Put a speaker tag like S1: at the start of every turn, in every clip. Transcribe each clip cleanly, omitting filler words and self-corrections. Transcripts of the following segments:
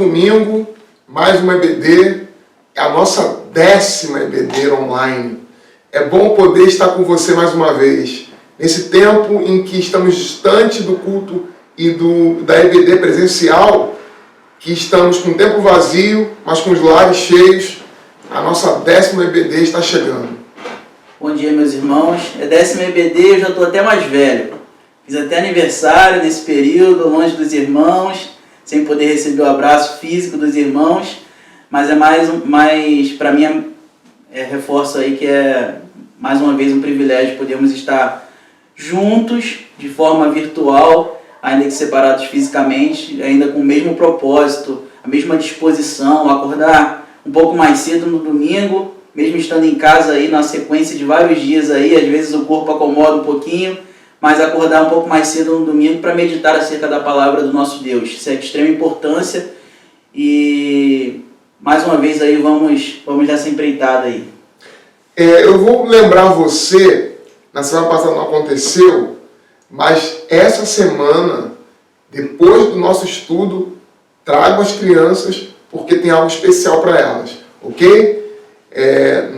S1: domingo, mais uma EBD, é a nossa 10ª EBD online. É bom poder estar com você mais uma vez. Nesse tempo em que estamos distante do culto e da EBD presencial, que estamos com o tempo vazio, mas com os lares cheios, a nossa 10ª EBD está chegando.
S2: Bom dia, meus irmãos. É 10ª EBD, eu já estou até mais velho. Fiz até aniversário nesse período, longe dos irmãos, sem poder receber o abraço físico dos irmãos, mas é mais para mim, reforço aí que é mais uma vez um privilégio podermos estar juntos de forma virtual, ainda que separados fisicamente, ainda com o mesmo propósito, a mesma disposição, acordar um pouco mais cedo no domingo, mesmo estando em casa aí na sequência de vários dias aí, às vezes o corpo acomoda um pouquinho, mas acordar um pouco mais cedo no domingo para meditar acerca da palavra do nosso Deus. Isso é de extrema importância e mais uma vez aí vamos nessa empreitada aí. Eu
S1: vou lembrar você, na semana passada não aconteceu, mas essa semana, depois do nosso estudo, trago as crianças porque tem algo especial para elas, ok?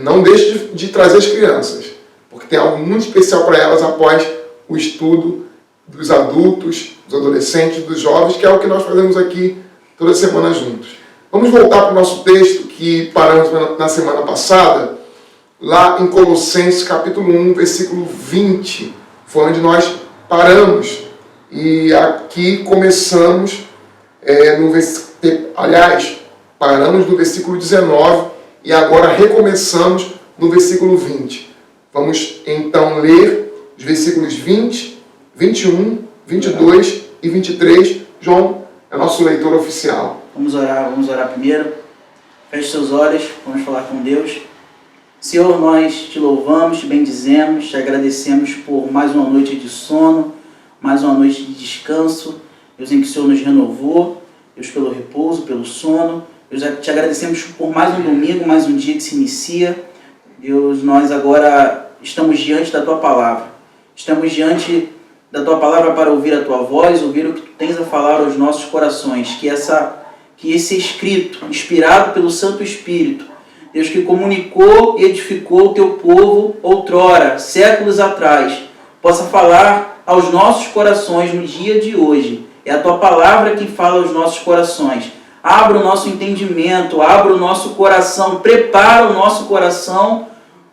S1: Não deixe de trazer as crianças, porque tem algo muito especial para elas após o estudo dos adultos, dos adolescentes, dos jovens, que é o que nós fazemos aqui toda semana juntos. Vamos voltar para o nosso texto que paramos na semana passada, lá em Colossenses capítulo 1, versículo 20. Foi onde nós paramos. E aqui começamos, paramos no versículo 19 e agora recomeçamos no versículo 20. Vamos então ler os versículos 20, 21, 22 e 23. João é nosso leitor oficial.
S2: Vamos orar primeiro. Feche seus olhos, vamos falar com Deus. Senhor, nós te louvamos, te bendizemos, te agradecemos por mais uma noite de sono, mais uma noite de descanso. Deus, em que o Senhor nos renovou, Deus, pelo repouso, pelo sono. Deus, te agradecemos por mais um domingo, mais um dia que se inicia. Deus, nós agora estamos diante da Tua Palavra. Estamos diante da Tua Palavra para ouvir a Tua voz, ouvir o que Tu tens a falar aos nossos corações. Que esse escrito, inspirado pelo Santo Espírito, Deus, que comunicou e edificou o Teu povo outrora, séculos atrás, possa falar aos nossos corações no dia de hoje. É a Tua Palavra que fala aos nossos corações. Abra o nosso entendimento, abra o nosso coração, prepara o nosso coração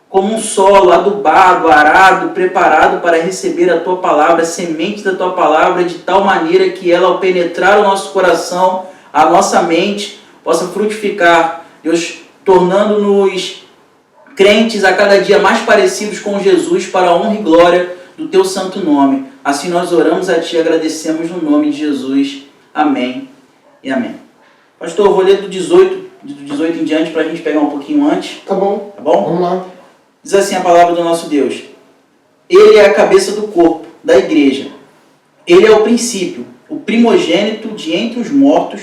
S2: como um solo adubado, arado, preparado para receber a Tua Palavra, a semente da Tua Palavra, de tal maneira que ela, ao penetrar o nosso coração, a nossa mente, possa frutificar, Deus, tornando-nos crentes a cada dia mais parecidos com Jesus, para a honra e glória do Teu santo nome. Assim nós oramos a Ti e agradecemos no nome de Jesus. Amém e amém. Pastor, eu vou ler do 18 em diante para a gente pegar um pouquinho antes.
S1: Tá bom.
S2: Tá bom?
S1: Vamos lá.
S2: Diz assim a palavra do nosso Deus. Ele é a cabeça do corpo, da igreja. Ele é o princípio, o primogênito de entre os mortos,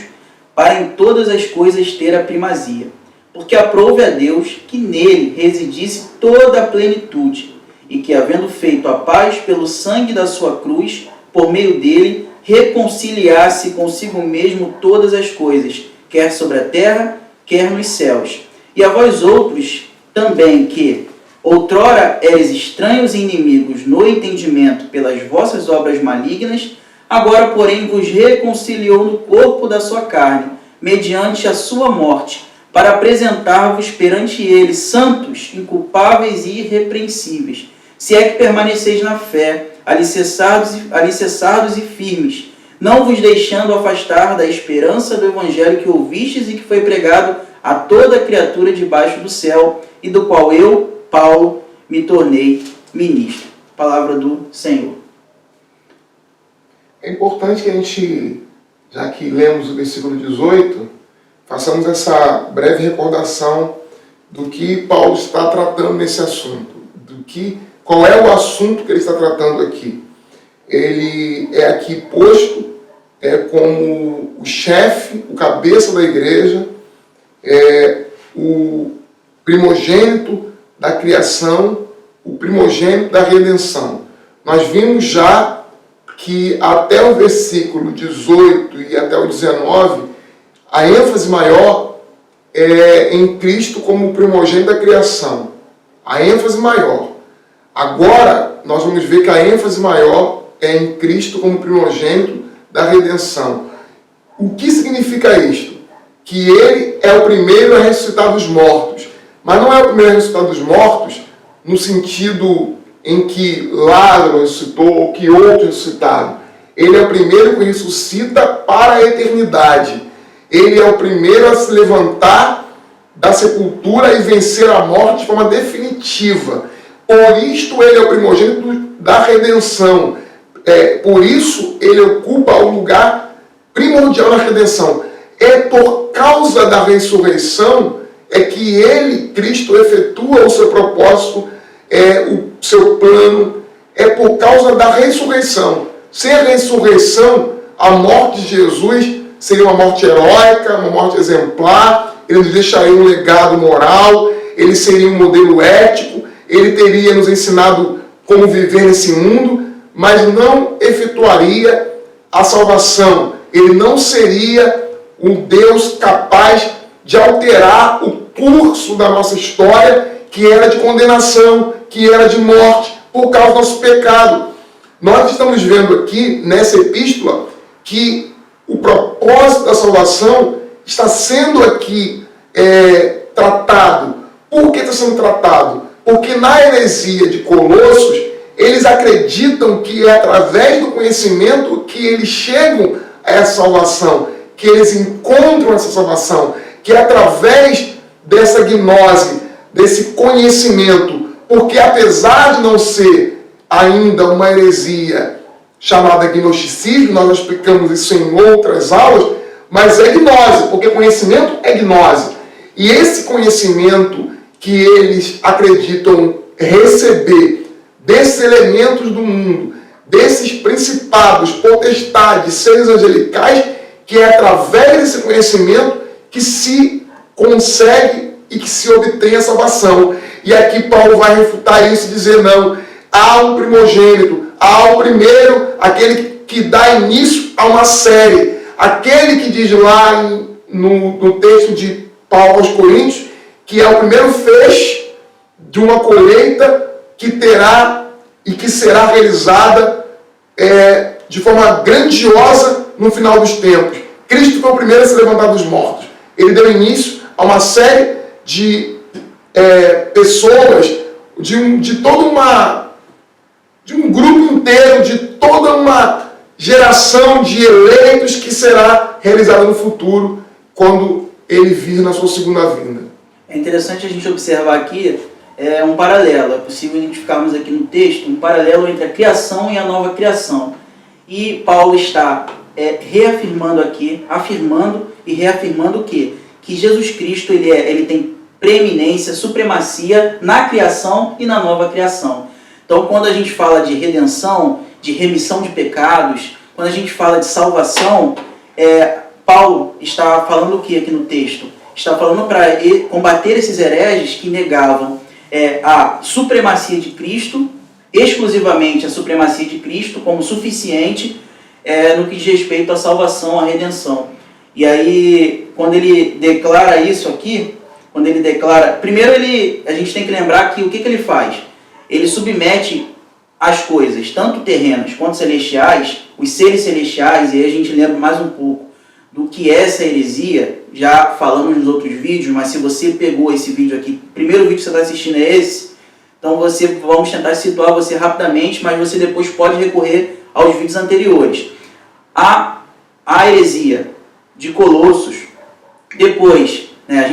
S2: para em todas as coisas ter a primazia. Porque aprouve a Deus que nele residisse toda a plenitude, e que, havendo feito a paz pelo sangue da sua cruz, por meio dele, reconciliasse consigo mesmo todas as coisas, quer sobre a terra, quer nos céus. E a vós outros também, que outrora eres estranhos e inimigos no entendimento pelas vossas obras malignas, agora, porém, vos reconciliou no corpo da sua carne, mediante a sua morte, para apresentar-vos perante ele santos, inculpáveis e irrepreensíveis, se é que permaneceis na fé, alicerçados e firmes, não vos deixando afastar da esperança do evangelho que ouvistes e que foi pregado a toda criatura debaixo do céu, e do qual eu, Paulo, me tornei ministro. Palavra do Senhor.
S1: É importante que a gente, já que lemos o versículo 18, façamos essa breve recordação do que Paulo está tratando nesse assunto, qual é o assunto que ele está tratando aqui. Ele é aqui posto como o chefe, o cabeça da igreja, o primogênito da criação, o primogênito da redenção. Nós vimos já que até o versículo 18 e até o 19, a ênfase maior é em Cristo como primogênito da criação. A ênfase maior. Agora, nós vamos ver que a ênfase maior é em Cristo como primogênito da redenção. O que significa isto? Que ele é o primeiro a ressuscitar dos mortos. Mas não é o primeiro a ressuscitar dos mortos no sentido em que Lázaro ressuscitou ou que outros ressuscitaram. Ele é o primeiro que ressuscita para a eternidade. Ele é o primeiro a se levantar da sepultura e vencer a morte de forma definitiva. Por isto ele é o primogênito da redenção. Por isso ele ocupa o lugar primordial na redenção. É por causa da ressurreição que ele, Cristo, efetua o seu propósito, o seu plano. É por causa da ressurreição. Sem a ressurreição, a morte de Jesus seria uma morte heróica, uma morte exemplar. Ele nos deixaria um legado moral, ele seria um modelo ético, ele teria nos ensinado como viver nesse mundo, mas não efetuaria a salvação. Ele não seria um Deus capaz de alterar o curso da nossa história, que era de condenação, que era de morte, por causa do nosso pecado. Nós estamos vendo aqui, nessa epístola, que o propósito da salvação está sendo aqui tratado. Por que está sendo tratado? Porque na heresia de Colossos, eles acreditam que é através do conhecimento que eles chegam a essa salvação, que eles encontram essa salvação, que é através dessa gnose, desse conhecimento. Porque apesar de não ser ainda uma heresia chamada gnosticismo, nós explicamos isso em outras aulas, mas é gnose, porque conhecimento é gnose. E esse conhecimento que eles acreditam receber desses elementos do mundo, desses principados, potestades, seres angelicais, que é através desse conhecimento que se consegue e que se obtém a salvação. E aqui Paulo vai refutar isso e dizer, não, há um primogênito, há o primeiro, aquele que dá início a uma série, aquele que diz lá no texto de Paulo aos Coríntios, que é o primeiro feixe de uma colheita que terá e que será realizada de forma grandiosa no final dos tempos. Cristo foi o primeiro a se levantar dos mortos. Ele deu início a uma série de pessoas, de um grupo inteiro, de toda uma geração de eleitos que será realizada no futuro, quando ele vir na sua segunda vinda.
S2: É interessante a gente observar aqui um paralelo. É possível identificarmos aqui no texto um paralelo entre a criação e a nova criação. E Paulo está reafirmando aqui, afirmando e reafirmando o quê? Que Jesus Cristo ele tem preeminência, supremacia na criação e na nova criação. Então, quando a gente fala de redenção, de remissão de pecados, quando a gente fala de salvação, Paulo está falando o que aqui no texto? Está falando para combater esses hereges que negavam a supremacia de Cristo, exclusivamente a supremacia de Cristo como suficiente no que diz respeito à salvação, à redenção. E aí, quando ele declara isso aqui, quando ele declara... Primeiro, a gente tem que lembrar que o que ele faz? Ele submete as coisas, tanto terrenas quanto celestiais, os seres celestiais, e aí a gente lembra mais um pouco do que é essa heresia, já falamos nos outros vídeos, mas se você pegou esse vídeo aqui, o primeiro vídeo que você está assistindo é esse, então vamos tentar situar você rapidamente, mas você depois pode recorrer aos vídeos anteriores. A heresia de Colossos, depois, né,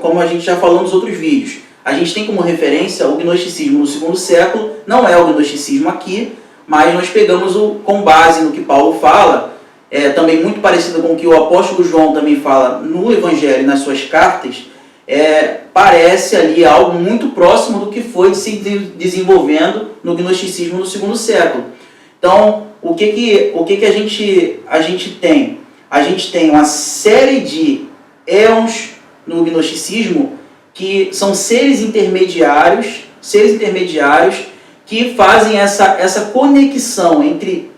S2: como a gente já falou nos outros vídeos, a gente tem como referência o gnosticismo no segundo século, não é o gnosticismo aqui, mas nós pegamos com base no que Paulo fala, também muito parecido com o que o apóstolo João também fala no Evangelho e nas suas cartas, parece ali algo muito próximo do que foi se desenvolvendo no gnosticismo no segundo século. Então, o que a gente tem? A gente tem uma série de éons no gnosticismo que são seres intermediários que fazem essa conexão entre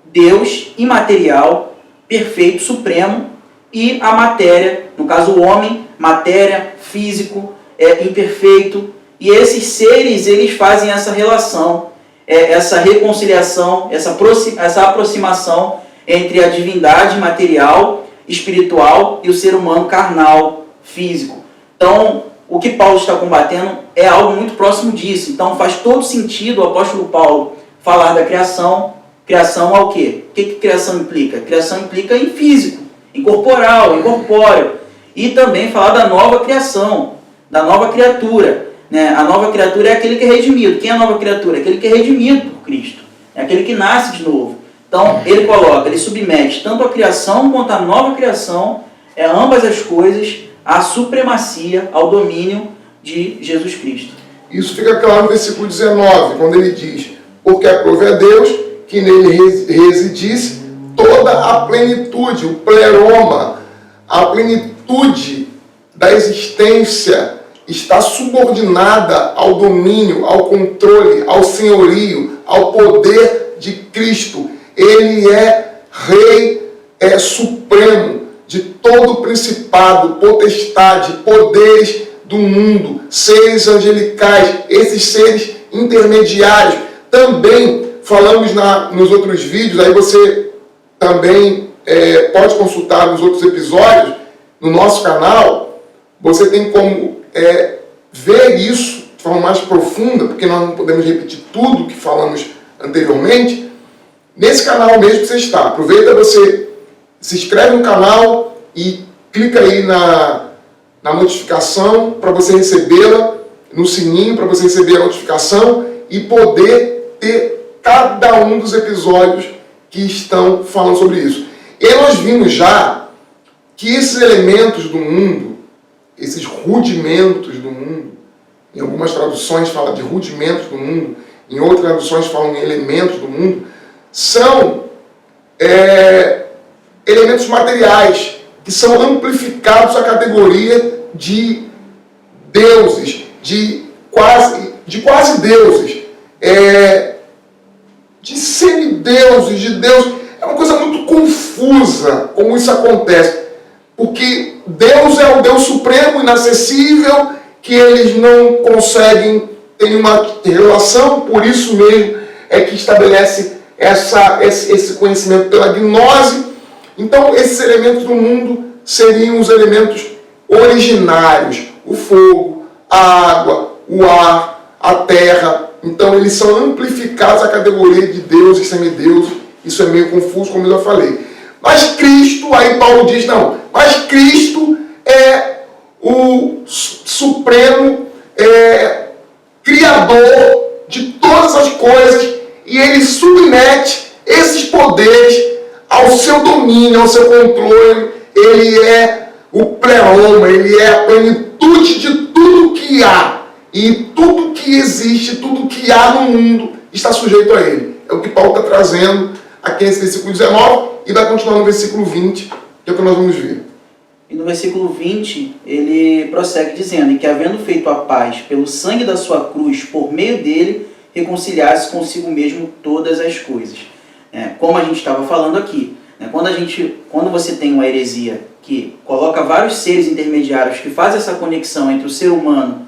S2: Deus imaterial, perfeito, supremo, e a matéria, no caso o homem, matéria, físico, imperfeito. E esses seres, eles fazem essa relação, essa reconciliação, essa aproximação entre a divindade material, espiritual e o ser humano carnal, físico. Então, o que Paulo está combatendo é algo muito próximo disso. Então, faz todo sentido o apóstolo Paulo falar da criação. Criação ao quê? O que criação implica? Criação implica em físico, em corporal, em corpóreo. E também falar da nova criação, da nova criatura. Né? A nova criatura é aquele que é redimido. Quem é a nova criatura? Aquele que é redimido por Cristo. É aquele que nasce de novo. Então, ele submete tanto a criação quanto a nova criação, ambas as coisas, à supremacia, ao domínio de Jesus Cristo.
S1: Isso fica claro no versículo 19, quando ele diz: porque aprove a Deus que nele residisse toda a plenitude, o pleroma, a plenitude da existência está subordinada ao domínio, ao controle, ao senhorio, ao poder de Cristo. Ele é Rei supremo de todo principado, potestade, poderes do mundo, seres angelicais, esses seres intermediários. Também falamos nos outros vídeos, aí você também pode consultar nos outros episódios, no nosso canal, você tem como ver isso de forma mais profunda, porque nós não podemos repetir tudo que falamos anteriormente. Nesse canal mesmo que você está, aproveita, você se inscreve no canal e clica aí na notificação para você recebê-la, no sininho para você receber a notificação e poder ter cada um dos episódios que estão falando sobre isso. E nós vimos já que esses elementos do mundo, esses rudimentos do mundo, em algumas traduções fala de rudimentos do mundo, em outras traduções falam em elementos do mundo, são elementos materiais que são amplificados à categoria de deuses, de quase deuses, de semideuses, de Deus. É uma coisa muito confusa como isso acontece, porque Deus é o Deus supremo, inacessível, que eles não conseguem ter uma relação, por isso mesmo é que estabelece esse conhecimento pela gnose. Então, esses elementos do mundo seriam os elementos originários: o fogo, a água, o ar, a terra. Então, eles são amplificados à categoria de deuses e semideuses. Isso é meio confuso, como eu já falei. Mas Cristo, aí Paulo diz, não, mas Cristo é o supremo criador de todas as coisas, e ele submete esses poderes ao seu domínio, ao seu controle. Ele é o pleroma, ele é a plenitude de tudo que há. E tudo que existe, tudo que há no mundo está sujeito a ele. É o que Paulo está trazendo aqui nesse versículo 19 e vai continuar no versículo 20, que é o que nós vamos ver.
S2: E no versículo 20, ele prossegue dizendo que, havendo feito a paz pelo sangue da sua cruz, por meio dele, reconciliasse consigo mesmo todas as coisas. Como a gente estava falando aqui, quando você tem uma heresia que coloca vários seres intermediários que fazem essa conexão entre o ser humano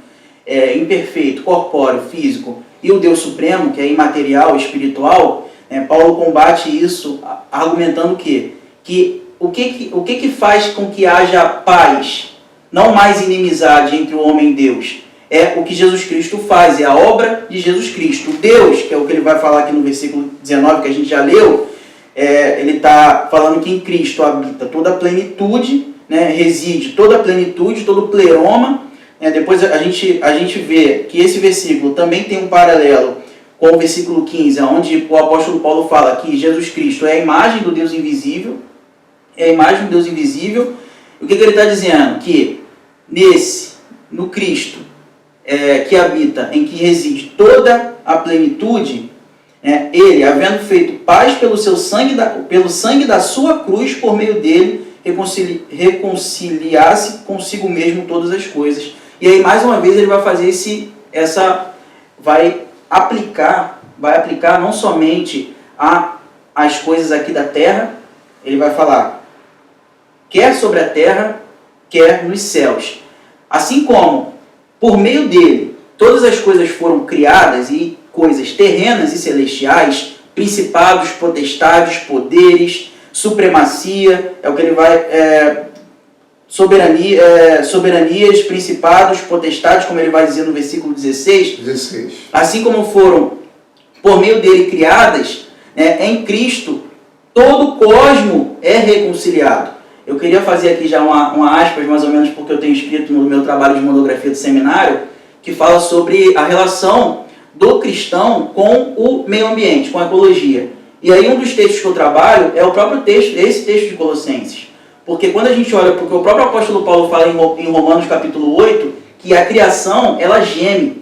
S2: imperfeito, corpóreo, físico, e o Deus Supremo, que é imaterial, espiritual, Paulo combate isso argumentando o quê? Que o que faz com que haja paz, não mais inimizade entre o homem e Deus? É o que Jesus Cristo faz, é a obra de Jesus Cristo. Deus, que é o que ele vai falar aqui no versículo 19, que a gente já leu, ele está falando que em Cristo habita toda a plenitude, reside toda a plenitude, todo o pleroma. Depois a gente vê que esse versículo também tem um paralelo com o versículo 15, onde o apóstolo Paulo fala que Jesus Cristo é a imagem do Deus invisível, é a imagem do Deus invisível. O que ele está dizendo? Que no Cristo, que habita, em que reside toda a plenitude, ele, havendo feito paz pelo sangue da sua cruz, por meio dele, reconciliasse consigo mesmo todas as coisas. E aí, mais uma vez, ele vai fazer vai aplicar não somente às coisas aqui da terra. Ele vai falar quer sobre a terra, quer nos céus. Assim como, por meio dele, todas as coisas foram criadas, e coisas terrenas e celestiais, principados, potestades, poderes, supremacia, é o que ele vai... soberanias, principados, potestades, como ele vai dizer no versículo 16. Assim como foram, por meio dele, criadas, em Cristo, todo o cosmo é reconciliado. Eu queria fazer aqui já uma aspas, mais ou menos, porque eu tenho escrito no meu trabalho de monografia do seminário, que fala sobre a relação do cristão com o meio ambiente, com a ecologia. E aí um dos textos que eu trabalho é o próprio texto, esse texto de Colossenses. Porque quando a gente olha, porque o próprio apóstolo Paulo fala em Romanos capítulo 8, que a criação, ela geme.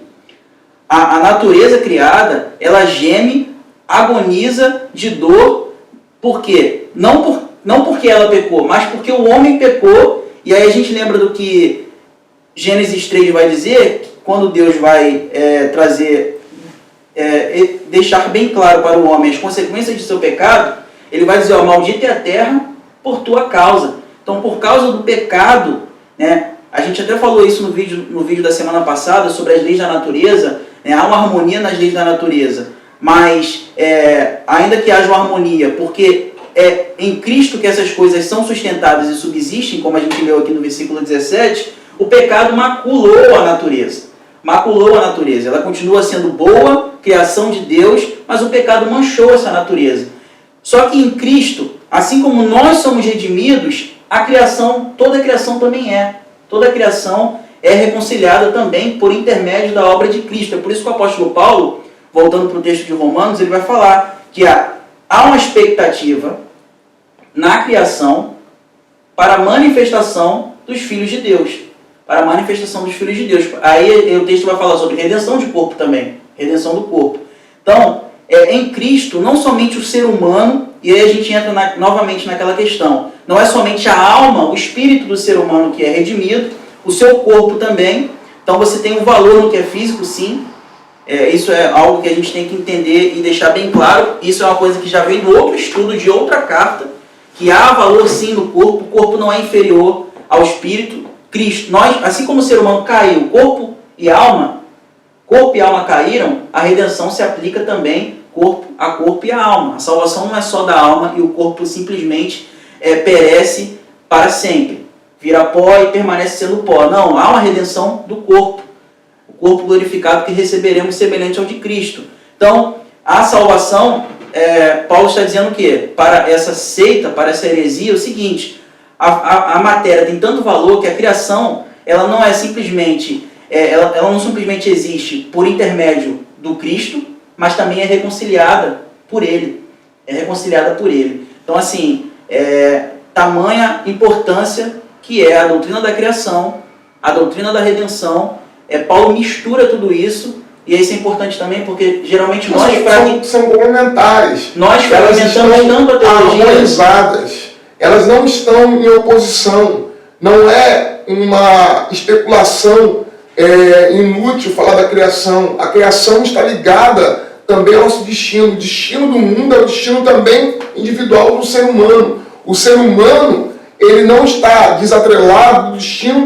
S2: A natureza criada, ela geme, agoniza de dor. Por quê? Não porque ela pecou, mas porque o homem pecou. E aí a gente lembra do que Gênesis 3 vai dizer, quando Deus vai deixar bem claro para o homem as consequências de seu pecado, ele vai dizer, maldita é a terra por tua causa. Então, por causa do pecado, a gente até falou isso no vídeo da semana passada, sobre as leis da natureza, há uma harmonia nas leis da natureza, mas ainda que haja uma harmonia, porque é em Cristo que essas coisas são sustentadas e subsistem, como a gente leu aqui no versículo 17, o pecado maculou a natureza. Maculou a natureza. Ela continua sendo boa, criação de Deus, mas o pecado manchou essa natureza. Só que em Cristo, assim como nós somos redimidos, a criação, toda a criação também é. Toda a criação é reconciliada também por intermédio da obra de Cristo. É por isso que o apóstolo Paulo, voltando para o texto de Romanos, ele vai falar que há uma expectativa na criação para a manifestação dos filhos de Deus. Para a manifestação dos filhos de Deus. Aí o texto vai falar sobre redenção de corpo também. Redenção do corpo. Então, em Cristo, não somente o ser humano, e aí a gente entra novamente naquela questão, não é somente a alma, o espírito do ser humano que é redimido, o seu corpo também. Então você tem um valor no que é físico, sim. Isso é algo que a gente tem que entender e deixar bem claro. Isso é uma coisa que já vem do outro estudo, de outra carta, que há valor sim no corpo. O corpo não é inferior ao espírito. Cristo, assim como o ser humano caiu, corpo e alma caíram, a redenção se aplica também a corpo e a alma. A salvação não é só da alma e o corpo simplesmente perece para sempre. Vira pó e permanece sendo pó. Não, há uma redenção do corpo. O corpo glorificado que receberemos semelhante ao de Cristo. Então, a salvação, Paulo está dizendo o quê? Para essa seita, para essa heresia, é o seguinte: a matéria tem tanto valor que a criação, ela não é simplesmente, ela não simplesmente existe por intermédio do Cristo, mas também é reconciliada por Ele. É reconciliada por Ele. Então, assim, tamanha importância que é a doutrina da criação, a doutrina da redenção. Paulo mistura tudo isso, e isso é importante também, porque geralmente nós...
S1: São complementares.
S2: Nós fragmentamos tanto a teologia.
S1: Harmonizadas. Elas não estão em oposição. Não é uma especulação inútil falar da criação. A criação está ligada também ao nosso destino. O destino do mundo é o destino também individual do ser humano. O ser humano, ele não está desatrelado do destino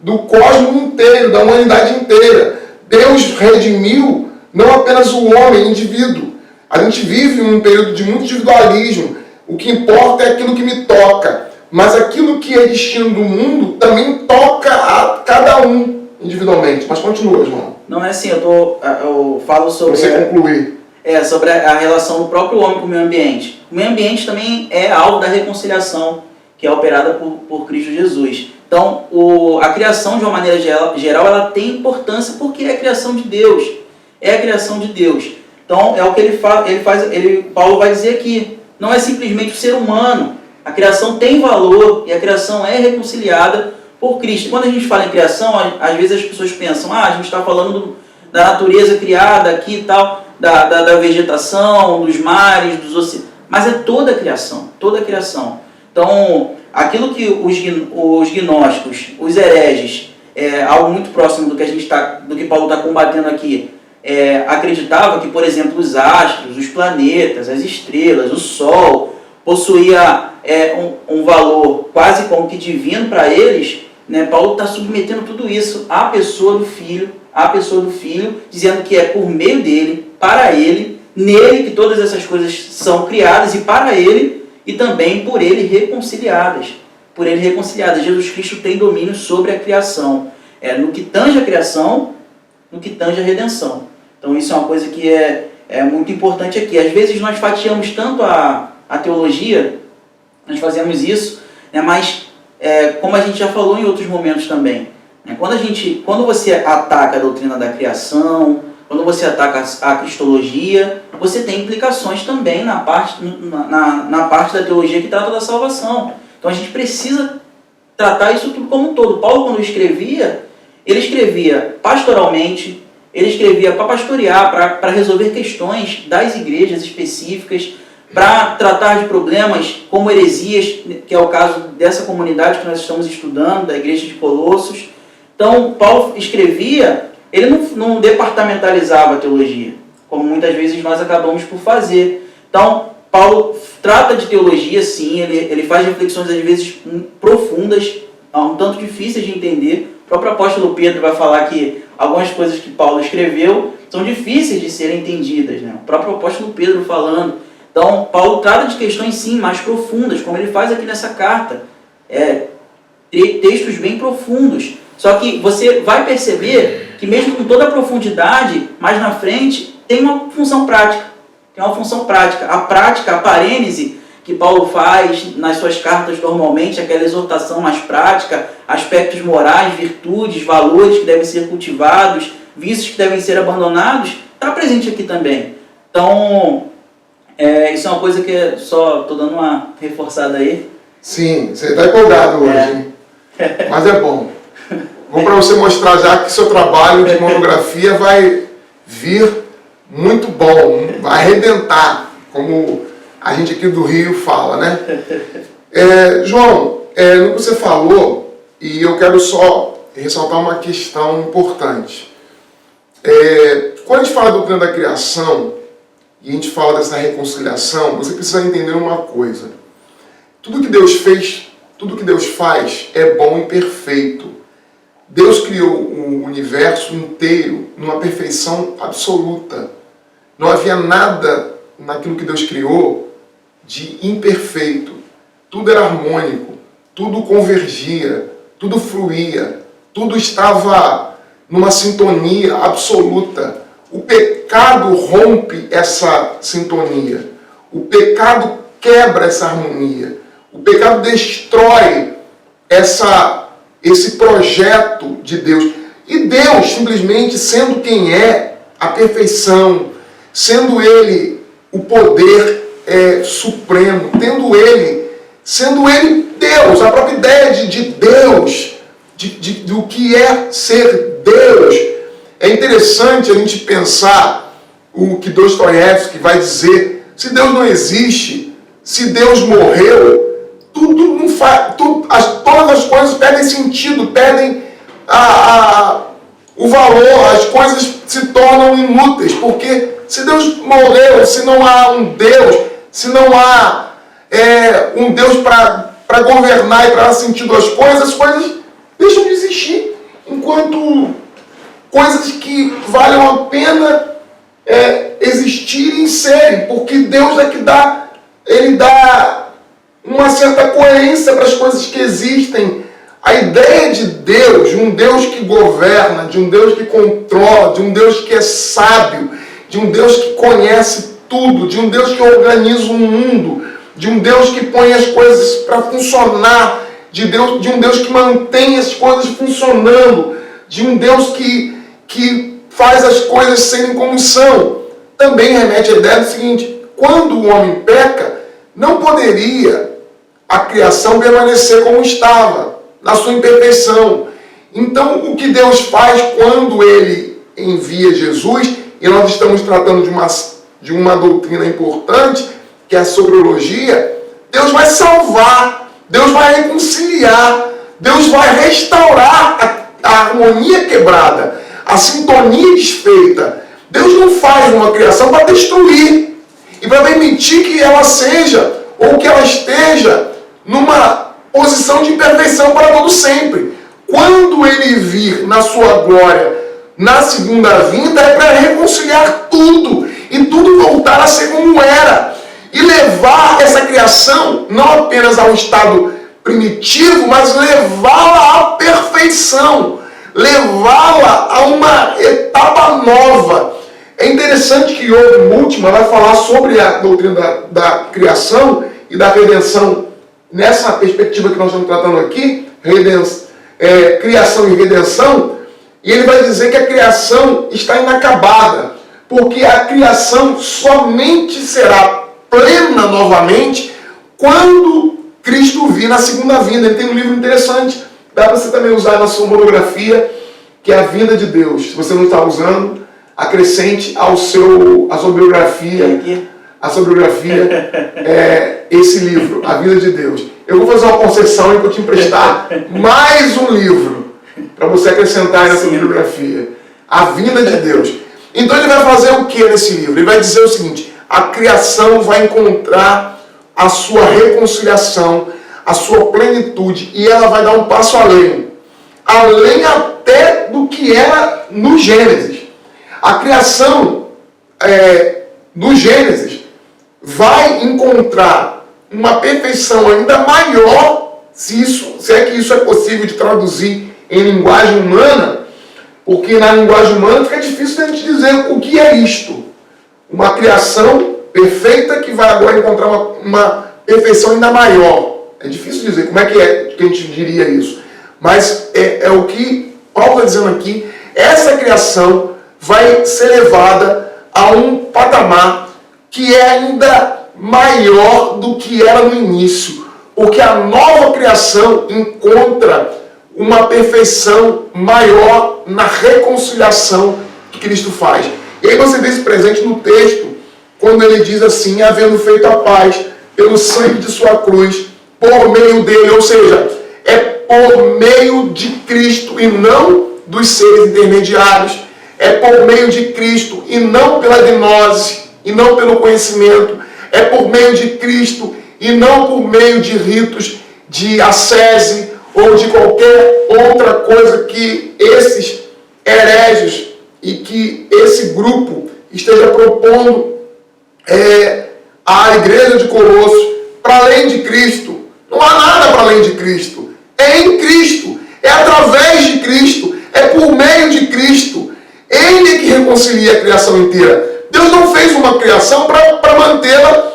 S1: do cosmos inteiro, da humanidade inteira. Deus redimiu não apenas o homem, o indivíduo. A gente vive um período de muito individualismo. O que importa é aquilo que me toca. Mas aquilo que é destino do mundo também toca a cada um individualmente. Mas continua, João.
S2: Não é assim, eu falo sobre...
S1: Você concluir.
S2: Sobre a relação do próprio homem com o meio ambiente. O meio ambiente também é alvo da reconciliação, que é operada por Cristo Jesus. Então, a criação, de uma maneira geral, ela tem importância porque é a criação de Deus. É a criação de Deus. Então, é o que Paulo vai dizer aqui. Não é simplesmente o ser humano. A criação tem valor e a criação é reconciliada por Cristo. Quando a gente fala em criação, às vezes as pessoas pensam, a gente está falando da natureza criada aqui e tal, da vegetação, dos mares, dos oceanos. Mas é toda a criação, toda a criação. Então, aquilo que os gnósticos, os hereges, algo muito próximo do que Paulo está combatendo aqui, acreditava que, por exemplo, os astros, os planetas, as estrelas, o Sol, possuía um valor quase como que divino para eles, né? Paulo está submetendo tudo isso à pessoa do Filho, dizendo que é por meio dele, para ele, nele que todas essas coisas são criadas e para ele, e também por ele reconciliadas. Por ele reconciliadas. Jesus Cristo tem domínio sobre a criação. No que tange a criação, no que tange a redenção. Então isso é uma coisa que é muito importante aqui. Às vezes nós fatiamos tanto a teologia, nós fazemos isso, né, mas como a gente já falou em outros momentos também, né, quando você ataca a doutrina da criação, quando você ataca a cristologia, você tem implicações também na parte da teologia que trata da salvação. Então a gente precisa tratar isso tudo como um todo. Paulo, quando escrevia, ele escrevia pastoralmente, ele escrevia para pastorear, para resolver questões das igrejas específicas, para tratar de problemas como heresias, que é o caso dessa comunidade que nós estamos estudando, da igreja de Colossos. Então, Paulo escrevia, ele não departamentalizava a teologia, como muitas vezes nós acabamos por fazer. Então, Paulo trata de teologia, sim, ele faz reflexões às vezes profundas, um tanto difíceis de entender. O próprio apóstolo Pedro vai falar que algumas coisas que Paulo escreveu são difíceis de serem entendidas, né? O próprio apóstolo Pedro falando. Então, Paulo trata de questões, sim, mais profundas, como ele faz aqui nessa carta. Textos bem profundos. Só que você vai perceber que mesmo com toda a profundidade, mais na frente, tem uma função prática. A prática, a parênese, que Paulo faz nas suas cartas normalmente, aquela exortação mais prática, aspectos morais, virtudes, valores que devem ser cultivados, vícios que devem ser abandonados, está presente aqui também. Então, isso é uma coisa que só estou dando uma reforçada aí.
S1: Sim, você está empolgado hoje, mas é bom. Bom para você mostrar já que seu trabalho de monografia vai vir muito bom, vai arrebentar, como a gente aqui do Rio fala, né? João, no que você falou, e eu quero só ressaltar uma questão importante. Quando a gente fala da doutrina da criação, e a gente fala dessa reconciliação, você precisa entender uma coisa. Tudo que Deus fez, tudo que Deus faz é bom e perfeito. Deus criou o universo inteiro numa perfeição absoluta. Não havia nada naquilo que Deus criou de imperfeito. Tudo era harmônico, tudo convergia, tudo fluía, tudo estava numa sintonia absoluta. O pecado rompe essa sintonia. O pecado quebra essa harmonia. O pecado destrói esse projeto de Deus. E Deus, simplesmente sendo quem é, a perfeição, sendo Ele o poder supremo, sendo Ele Deus, a própria ideia de Deus, do que é ser Deus. É interessante a gente pensar o que Dostoiévski vai dizer: se Deus não existe, se Deus morreu, tudo não faz, todas as coisas perdem sentido, perdem o valor, as coisas se tornam inúteis, porque se Deus morreu, se não há um Deus, se não há um Deus para governar e para dar sentido às coisas, as coisas deixam de existir, enquanto coisas que valham a pena existirem e serem, porque Deus é que Ele dá uma certa coerência para as coisas que existem. A ideia de Deus, de um Deus que governa, de um Deus que controla, de um Deus que é sábio, de um Deus que conhece tudo, de um Deus que organiza o mundo, de um Deus que põe as coisas para funcionar, de um Deus que mantém as coisas funcionando, de um Deus que faz as coisas serem como são. Também remete à ideia do seguinte: quando o homem peca, não poderia a criação permanecer como estava, na sua imperfeição. Então, o que Deus faz quando Ele envia Jesus, e nós estamos tratando de uma doutrina importante, que é a soteriologia, Deus vai salvar, Deus vai reconciliar, Deus vai restaurar a harmonia quebrada, a sintonia desfeita. Deus não faz uma criação para destruir e para permitir que ela seja ou que ela esteja numa posição de perfeição para todo sempre. Quando ele vir na sua glória, na segunda vinda, é para reconciliar tudo e tudo voltar a ser como era e levar essa criação não apenas a um estado primitivo, mas levá-la à perfeição, levá-la a uma etapa nova. É interessante que Yod Multima vai falar sobre a doutrina da criação e da redenção nessa perspectiva que nós estamos tratando aqui, criação e redenção, e ele vai dizer que a criação está inacabada, porque a criação somente será plena novamente quando Cristo vir na segunda vinda. Ele tem um livro interessante, dá para você também usar na sua monografia, que é a vinda de Deus. Se você não está usando, acrescente à sua biografia. A sua biografia é esse livro, A Vida de Deus. Eu vou fazer uma concessão e vou te emprestar mais um livro para você acrescentar nessa bibliografia. A Vida de Deus. Então ele vai fazer o que nesse livro? Ele vai dizer o seguinte: a criação vai encontrar a sua reconciliação, a sua plenitude, e ela vai dar um passo além até do que era no Gênesis. A criação do Gênesis vai encontrar uma perfeição ainda maior, se é que isso é possível de traduzir em linguagem humana, porque na linguagem humana fica difícil de a gente dizer o que é isto. Uma criação perfeita que vai agora encontrar uma perfeição ainda maior. É difícil dizer como é que a gente diria isso. Mas é o que Paulo está dizendo aqui. Essa criação vai ser levada a um patamar que é ainda maior do que era no início, porque a nova criação encontra uma perfeição maior na reconciliação que Cristo faz. E aí você vê isso presente no texto, quando ele diz assim: havendo feito a paz pelo sangue de sua cruz, por meio dele, ou seja, é por meio de Cristo e não dos seres intermediários, é por meio de Cristo e não pela gnose, e não pelo conhecimento, é por meio de Cristo e não por meio de ritos de ascese ou de qualquer outra coisa que esses hereges e que esse grupo esteja propondo à igreja de Colossos, para além de Cristo. Não há nada para além de Cristo. É em Cristo, é através de Cristo, é por meio de Cristo. Ele é que reconcilia a criação inteira. Deus não fez uma criação para mantê-la,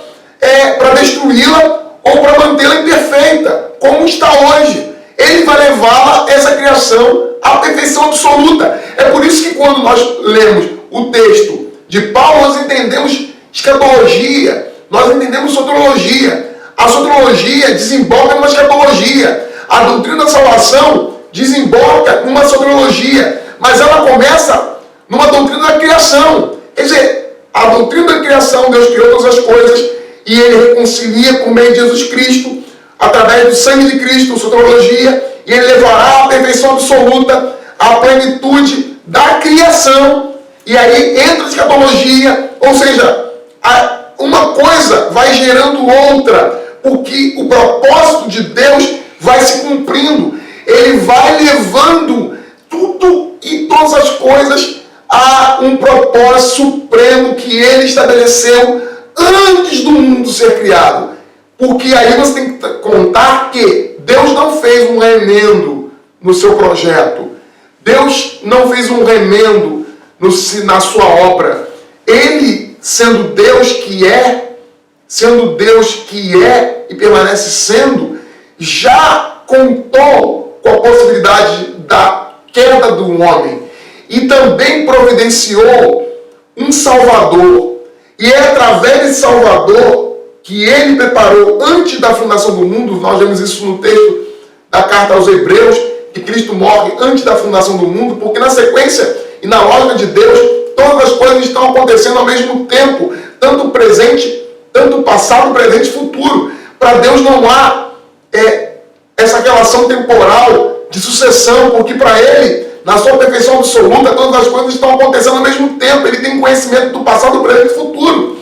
S1: para destruí-la ou para mantê-la imperfeita, como está hoje. Ele vai levá-la, essa criação, à perfeição absoluta. É por isso que quando nós lemos o texto de Paulo, nós entendemos escatologia, nós entendemos soteriologia. A soteriologia desemboca numa escatologia. A doutrina da salvação desemboca numa soteriologia. Mas ela começa numa doutrina da criação. Quer dizer, a doutrina da criação, Deus criou todas as coisas e Ele reconcilia por meio de Jesus Cristo, através do sangue de Cristo, soteriologia, e Ele levará à perfeição absoluta, à plenitude da criação. E aí entra a escatologia, ou seja, uma coisa vai gerando outra, porque o propósito de Deus vai se cumprindo. Ele vai levando tudo e todas as coisas a um propósito supremo que Ele estabeleceu antes do mundo ser criado. Porque aí você tem que contar que Deus não fez um remendo no seu projeto. Deus não fez um remendo na sua obra. Ele, sendo Deus que é e permanece sendo, já contou com a possibilidade da queda do homem e também providenciou um Salvador. E é através desse Salvador que Ele preparou antes da fundação do mundo. Nós vemos isso no texto da carta aos Hebreus, que Cristo morre antes da fundação do mundo, porque na sequência e na lógica de Deus, todas as coisas estão acontecendo ao mesmo tempo, tanto o presente, tanto o passado, presente e futuro. Para Deus não há essa relação temporal de sucessão, porque para Ele, na sua perfeição absoluta, todas as coisas estão acontecendo ao mesmo tempo. Ele tem conhecimento do passado, do presente e do futuro.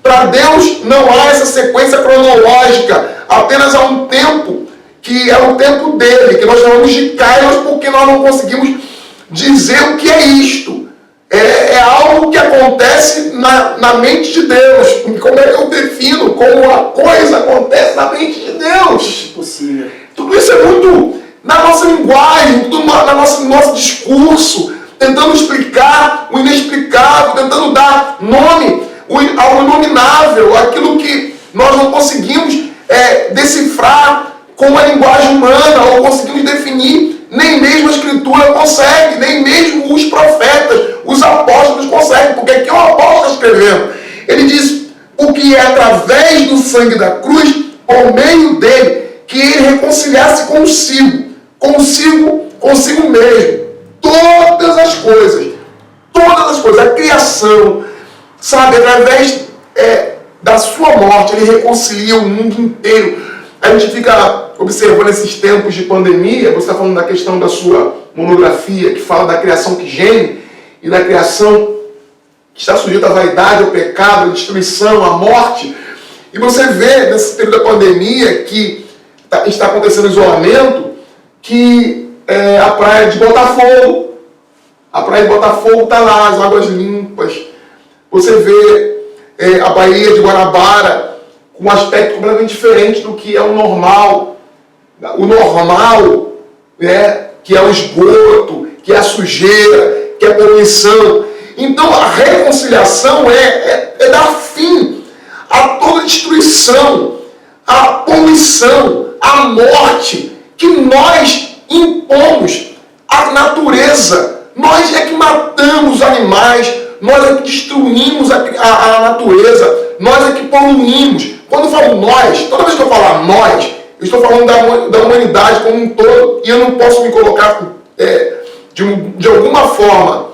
S1: Para Deus não há essa sequência cronológica, apenas há um tempo que é o tempo dele, que nós chamamos de Kairos, porque nós não conseguimos dizer o que é isto. É algo que acontece na mente de Deus. Como é que eu defino como a coisa acontece na mente de Deus?
S2: Possível.
S1: Tudo isso é muito na nossa linguagem, tudo no nosso discurso, tentando explicar o inexplicável, tentando dar nome ao inominável, aquilo que nós não conseguimos decifrar com a linguagem humana, ou conseguimos definir, nem mesmo a Escritura consegue, nem mesmo os profetas, os apóstolos conseguem, porque aqui é o apóstolo escrevendo. Ele diz, o que é através do sangue da cruz, por meio dele, que ele reconciliasse consigo mesmo, todas as coisas, a criação, sabe, através da sua morte, ele reconcilia o mundo inteiro. A gente fica observando esses tempos de pandemia, você está falando da questão da sua monografia, que fala da criação que geme, e da criação que está sujeita à vaidade, ao pecado, à destruição, à morte. E você vê, nesse período da pandemia, que está acontecendo isolamento, que a praia de Botafogo está lá, as águas limpas. Você vê a Baía de Guanabara com um aspecto completamente diferente do que é o normal. O normal, que é o esgoto, que é a sujeira, que é a poluição. Então a reconciliação é dar fim a toda destruição, a poluição, a morte que nós impomos à natureza. Nós é que matamos os animais, nós é que destruímos a natureza, nós é que poluímos. Quando eu falo nós, toda vez que eu falar nós, eu estou falando da humanidade como um todo, e eu não posso me colocar de alguma forma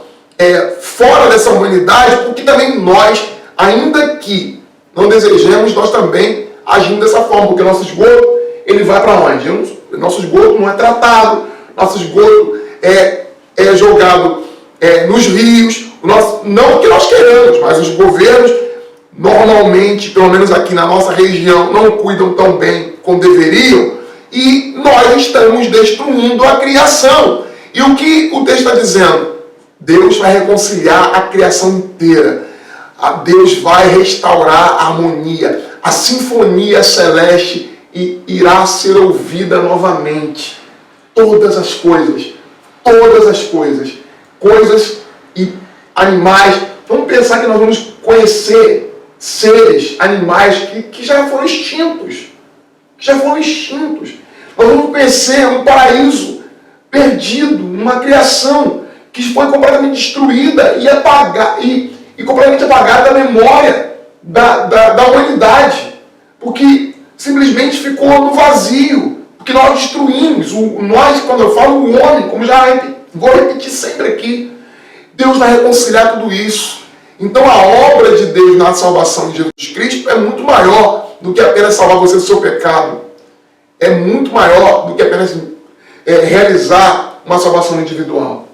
S1: fora dessa humanidade, porque também nós, ainda que não desejemos, nós também agimos dessa forma, porque nosso esgoto, ele vai para onde? Nosso esgoto não é tratado, nosso esgoto é jogado nos rios, não que nós queremos, mas os governos normalmente, pelo menos aqui na nossa região, não cuidam tão bem como deveriam, e nós estamos destruindo a criação. E o que o texto está dizendo? Deus vai reconciliar a criação inteira. Deus vai restaurar a harmonia. A sinfonia celeste irá ser ouvida novamente. Todas as coisas, coisas e animais. Vamos pensar que nós vamos conhecer seres, animais que já foram extintos. Nós vamos conhecer um paraíso perdido, uma criação que foi completamente destruída e completamente apagada da memória da humanidade, porque simplesmente ficou no vazio, porque nós destruímos, nós, quando eu falo o homem, como vou repetir sempre aqui, Deus vai reconciliar tudo isso. Então a obra de Deus na salvação de Jesus Cristo é muito maior do que apenas salvar você do seu pecado. É muito maior do que apenas realizar uma salvação individual.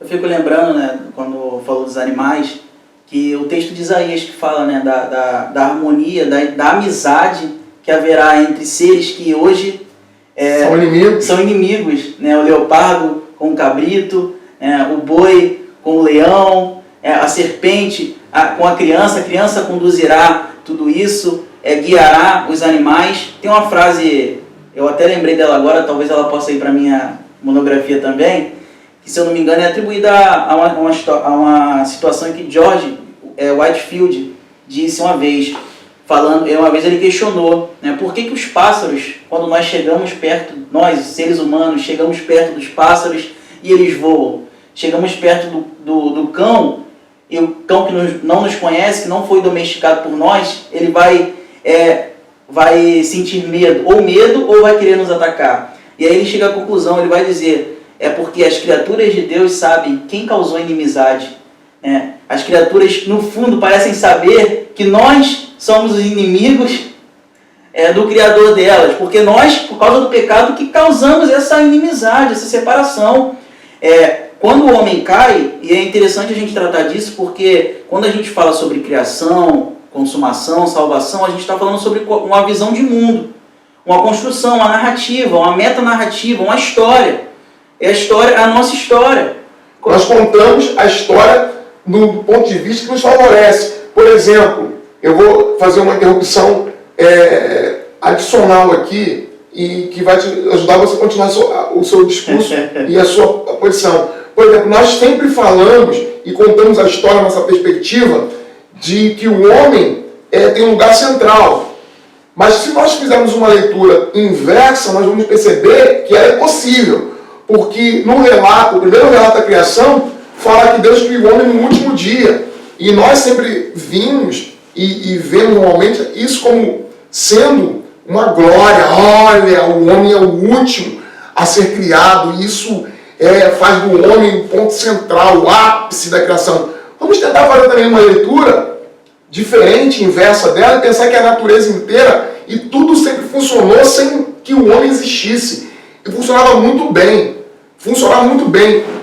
S2: Eu fico lembrando, quando falou dos animais, que o texto de Isaías que fala da harmonia, da amizade que haverá entre seres que hoje são inimigos. O leopardo com o cabrito, o boi com o leão, a serpente com a criança conduzirá tudo isso, guiará os animais. Tem uma frase, eu até lembrei dela agora, talvez ela possa ir para a minha monografia também, que, se eu não me engano, é atribuída a uma situação que George Whitefield disse uma vez, uma vez ele questionou, por que os pássaros, quando nós chegamos perto, nós, seres humanos, chegamos perto dos pássaros e eles voam. Chegamos perto do cão, e o cão que não nos conhece, que não foi domesticado por nós, ele vai sentir medo ou vai querer nos atacar. E aí ele chega à conclusão, ele vai dizer, porque as criaturas de Deus sabem quem causou a inimizade. As criaturas, no fundo, parecem saber que nós somos os inimigos do Criador delas, porque nós, por causa do pecado, que causamos essa inimizade, essa separação. Quando o homem cai, e é interessante a gente tratar disso, porque quando a gente fala sobre criação, consumação, salvação, a gente está falando sobre uma visão de mundo, uma construção, uma narrativa, uma metanarrativa, uma história. É a nossa história.
S1: Nós contamos a história do ponto de vista que nos favorece. Por exemplo, eu vou fazer uma interrupção adicional aqui e que vai te ajudar você a continuar o seu discurso e a sua posição. Por exemplo, nós sempre falamos e contamos a história, a nossa perspectiva, de que o homem tem um lugar central. Mas se nós fizermos uma leitura inversa, nós vamos perceber que ela é possível. Porque no relato, o primeiro relato da criação, fala que Deus criou o homem no último dia. E nós sempre vimos e vemos normalmente isso como sendo uma glória. Olha, o homem é o último a ser criado. E isso faz do homem o ponto central, o ápice da criação. Vamos tentar fazer também uma leitura diferente, inversa dela, e pensar que a natureza inteira e tudo sempre funcionou sem que o homem existisse. E funcionava muito bem.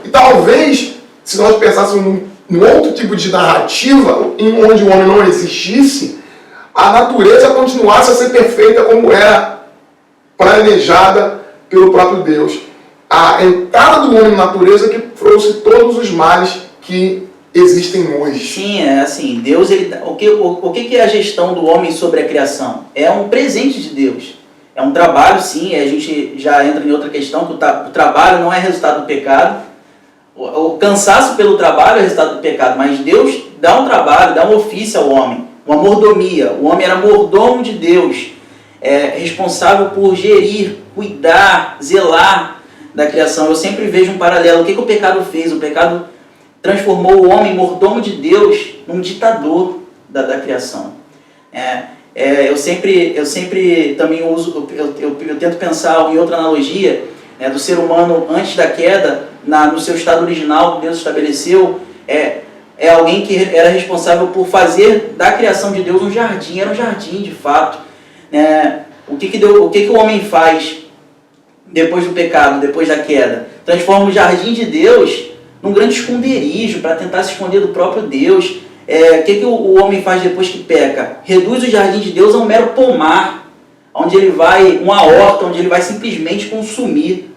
S1: E talvez, se nós pensássemos num outro tipo de narrativa, em onde o homem não existisse, a natureza continuasse a ser perfeita como era planejada pelo próprio Deus. A entrada do homem na natureza que trouxe todos os males que existem hoje.
S2: Sim, é assim, Deus, o que é a gestão do homem sobre a criação? É um presente de Deus. É um trabalho, sim, a gente já entra em outra questão, que o trabalho não é resultado do pecado. O cansaço pelo trabalho é resultado do pecado, mas Deus dá um trabalho, dá um ofício ao homem, uma mordomia. O homem era mordomo de Deus, responsável por gerir, cuidar, zelar da criação. Eu sempre vejo um paralelo. O que o pecado fez? O pecado transformou o homem mordomo de Deus num ditador da criação. Eu sempre também uso, eu tento pensar em outra analogia, do ser humano antes da queda, no seu estado original, que Deus estabeleceu, é alguém que era responsável por fazer da criação de Deus um jardim, era um jardim de fato. O que o homem faz depois do pecado, depois da queda? Transforma o jardim de Deus num grande esconderijo para tentar se esconder do próprio Deus. O que o homem faz depois que peca? Reduz o jardim de Deus a um mero pomar, onde ele vai, uma horta, onde ele vai simplesmente consumir.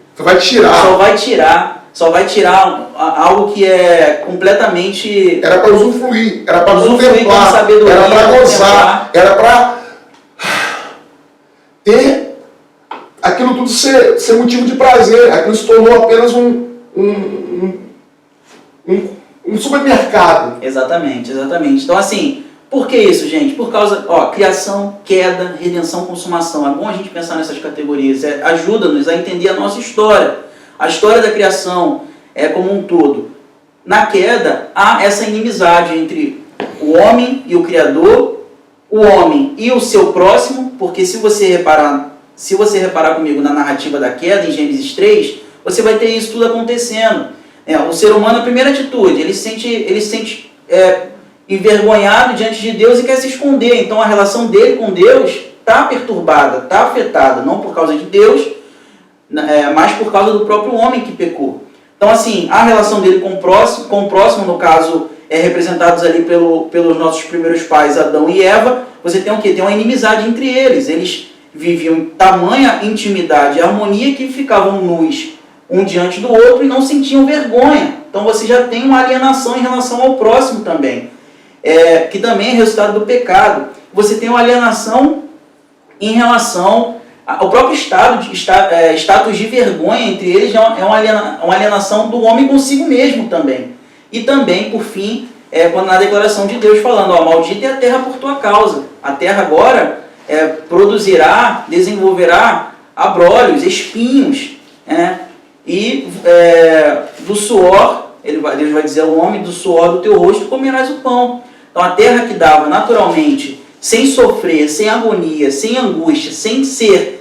S2: Só vai tirar algo que é completamente...
S1: Era para usufruir, era para contemplar, era para gozar, era para ter aquilo tudo ser motivo de prazer. Aquilo se tornou apenas um supermercado.
S2: Exatamente. Então, assim, por que isso, gente? Por causa, criação, queda, redenção, consumação. É bom a gente pensar nessas categorias. Ajuda-nos a entender a nossa história. A história da criação como um todo. Na queda, há essa inimizade entre o homem e o Criador, o homem e o seu próximo, porque se você reparar comigo na narrativa da queda, em Gênesis 3, você vai ter isso tudo acontecendo. O ser humano, a primeira atitude, ele se sente envergonhado diante de Deus e quer se esconder. Então a relação dele com Deus está perturbada, está afetada, não por causa de Deus, mas por causa do próprio homem que pecou. Então, assim, a relação dele com o próximo, no caso, representados ali pelos nossos primeiros pais, Adão e Eva, você tem o quê? Tem uma inimizade entre eles. Eles viviam em tamanha intimidade e harmonia que ficavam nus um diante do outro e não sentiam vergonha. Então você já tem uma alienação em relação ao próximo também, que também é resultado do pecado. Você tem uma alienação em relação ao próprio status de vergonha entre eles, é uma alienação do homem consigo mesmo também. E também, por fim, quando na declaração de Deus falando, maldita é a terra por tua causa. A terra agora produzirá, desenvolverá abrolhos, espinhos, e do suor, Deus vai dizer ao homem, do suor do teu rosto comerás o pão. Então a terra que dava naturalmente, sem sofrer, sem agonia, sem angústia, sem ser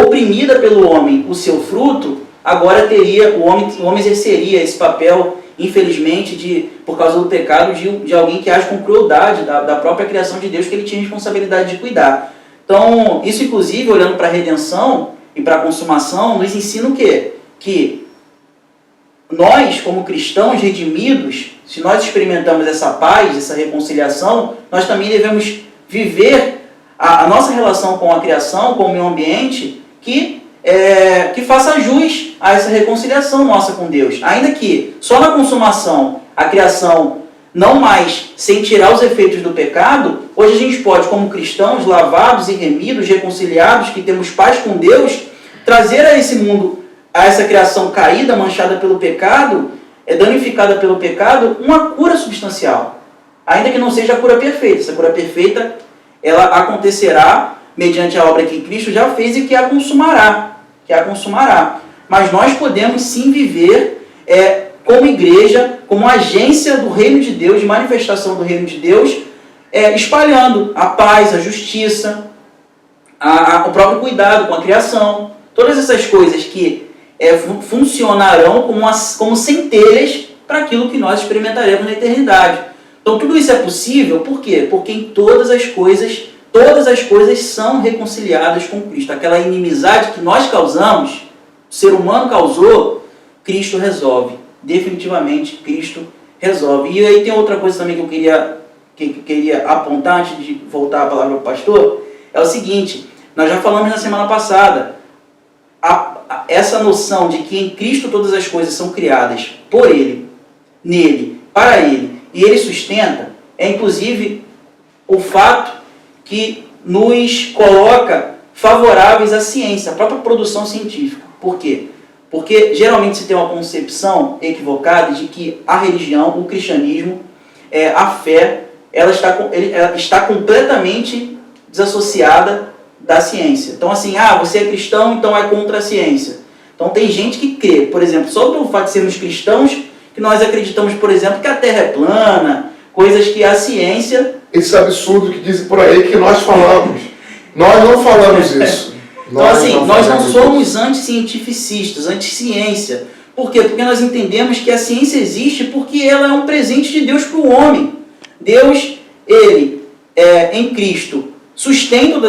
S2: oprimida pelo homem o seu fruto, agora o homem exerceria esse papel, infelizmente, por causa do pecado, de alguém que age com crueldade da própria criação de Deus, que ele tinha responsabilidade de cuidar. Então, isso inclusive, olhando para a redenção e para a consumação, nos ensina o quê? Que nós, como cristãos redimidos, se nós experimentamos essa paz, essa reconciliação, nós também devemos viver a nossa relação com a criação, com o meio ambiente, que faça jus a essa reconciliação nossa com Deus. Ainda que só na consumação, a criação não mais sem tirar os efeitos do pecado, hoje a gente pode, como cristãos, lavados e remidos, reconciliados, que temos paz com Deus, trazer a esse mundo, a essa criação caída, manchada pelo pecado, danificada pelo pecado, uma cura substancial. Ainda que não seja a cura perfeita. Essa cura perfeita, ela acontecerá mediante a obra que Cristo já fez e que a consumará. Mas nós podemos sim viver como igreja, como agência do reino de Deus, de manifestação do reino de Deus, espalhando a paz, a justiça, o próprio cuidado com a criação. Todas essas coisas que funcionarão como centelhas para aquilo que nós experimentaremos na eternidade. Então tudo isso é possível, por quê? Porque em todas as coisas são reconciliadas com Cristo. Aquela inimizade que nós causamos, o ser humano causou, Cristo resolve. Definitivamente Cristo resolve. E aí tem outra coisa também que eu queria apontar antes de voltar a palavra para o pastor, é o seguinte, nós já falamos na semana passada, essa noção de que em Cristo todas as coisas são criadas por Ele, nele, para Ele, e Ele sustenta, é inclusive o fato que nos coloca favoráveis à ciência, à própria produção científica. Por quê? Porque geralmente se tem uma concepção equivocada de que a religião, o cristianismo, a fé, ela está completamente desassociada da ciência. Então assim, você é cristão, então é contra a ciência. Então tem gente que crê, por exemplo, só pelo fato de sermos cristãos, que nós acreditamos, por exemplo, que a Terra é plana, coisas que a ciência...
S1: Esse absurdo que dizem por aí que nós falamos. Nós não falamos isso.
S2: Então assim, nós não somos anticientificistas, anti-ciência. Por quê? Porque nós entendemos que a ciência existe porque ela é um presente de Deus para o homem. Deus, Ele, em Cristo, sustenta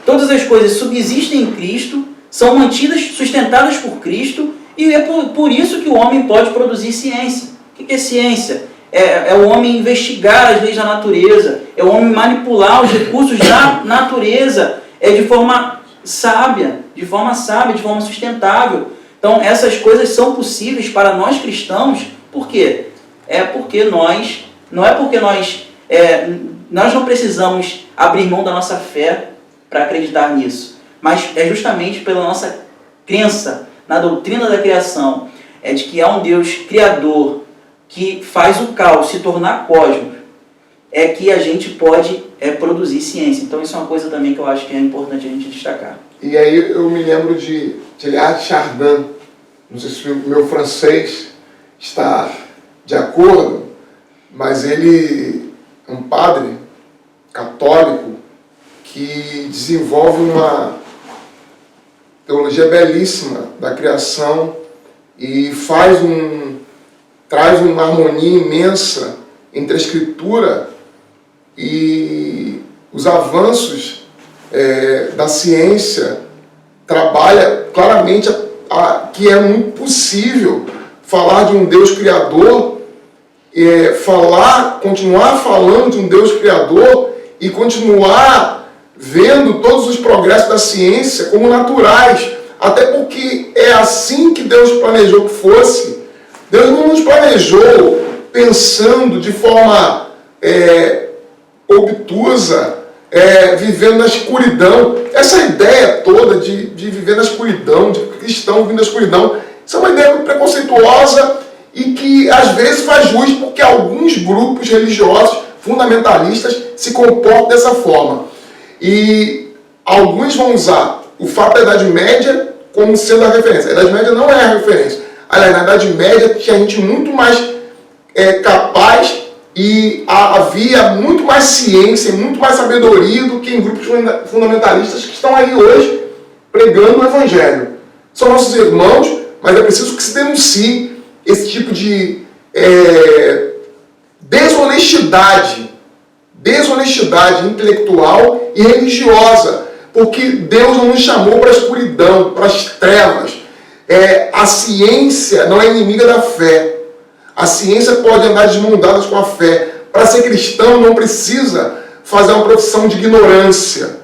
S2: todas as coisas subsistem em Cristo, são mantidas, sustentadas por Cristo, e é por isso que o homem pode produzir ciência. O que é ciência? É o homem investigar as leis da natureza, é o homem manipular os recursos da natureza, de forma sábia, de forma sustentável. Então essas coisas são possíveis para nós cristãos, por quê? Nós não precisamos abrir mão da nossa fé para acreditar nisso, mas é justamente pela nossa crença na doutrina da criação, de que há um Deus criador que faz o caos se tornar cosmos, que a gente pode produzir ciência. Então isso é uma coisa também que eu acho que é importante a gente destacar.
S1: E aí eu me lembro de Teilhard de Chardin, não sei se o meu francês está de acordo, mas ele é um padre católico que desenvolve uma teologia belíssima da criação e traz uma harmonia imensa entre a Escritura e os avanços da ciência. Trabalha claramente que é muito possível falar de um Deus criador, continuar falando de um Deus criador e continuar vendo todos os progressos da ciência como naturais, até porque é assim que Deus planejou que fosse. Deus não nos planejou pensando de forma obtusa, vivendo na escuridão. Essa ideia toda de viver na escuridão, de cristão vivendo na escuridão, isso é uma ideia muito preconceituosa e que às vezes faz jus porque alguns grupos religiosos fundamentalistas se comportam dessa forma. E alguns vão usar o fato da Idade Média como sendo a referência. A Idade Média não é a referência. Aliás, na Idade Média tinha gente muito mais capaz e havia muito mais ciência, muito mais sabedoria do que em grupos fundamentalistas que estão aí hoje pregando o Evangelho. São nossos irmãos, mas é preciso que se denuncie esse tipo de desonestidade intelectual e religiosa, porque Deus não nos chamou para a escuridão, para as trevas. A ciência não é inimiga da fé. A ciência pode andar de mãos dadas com a fé. Para ser cristão não precisa fazer uma profissão de ignorância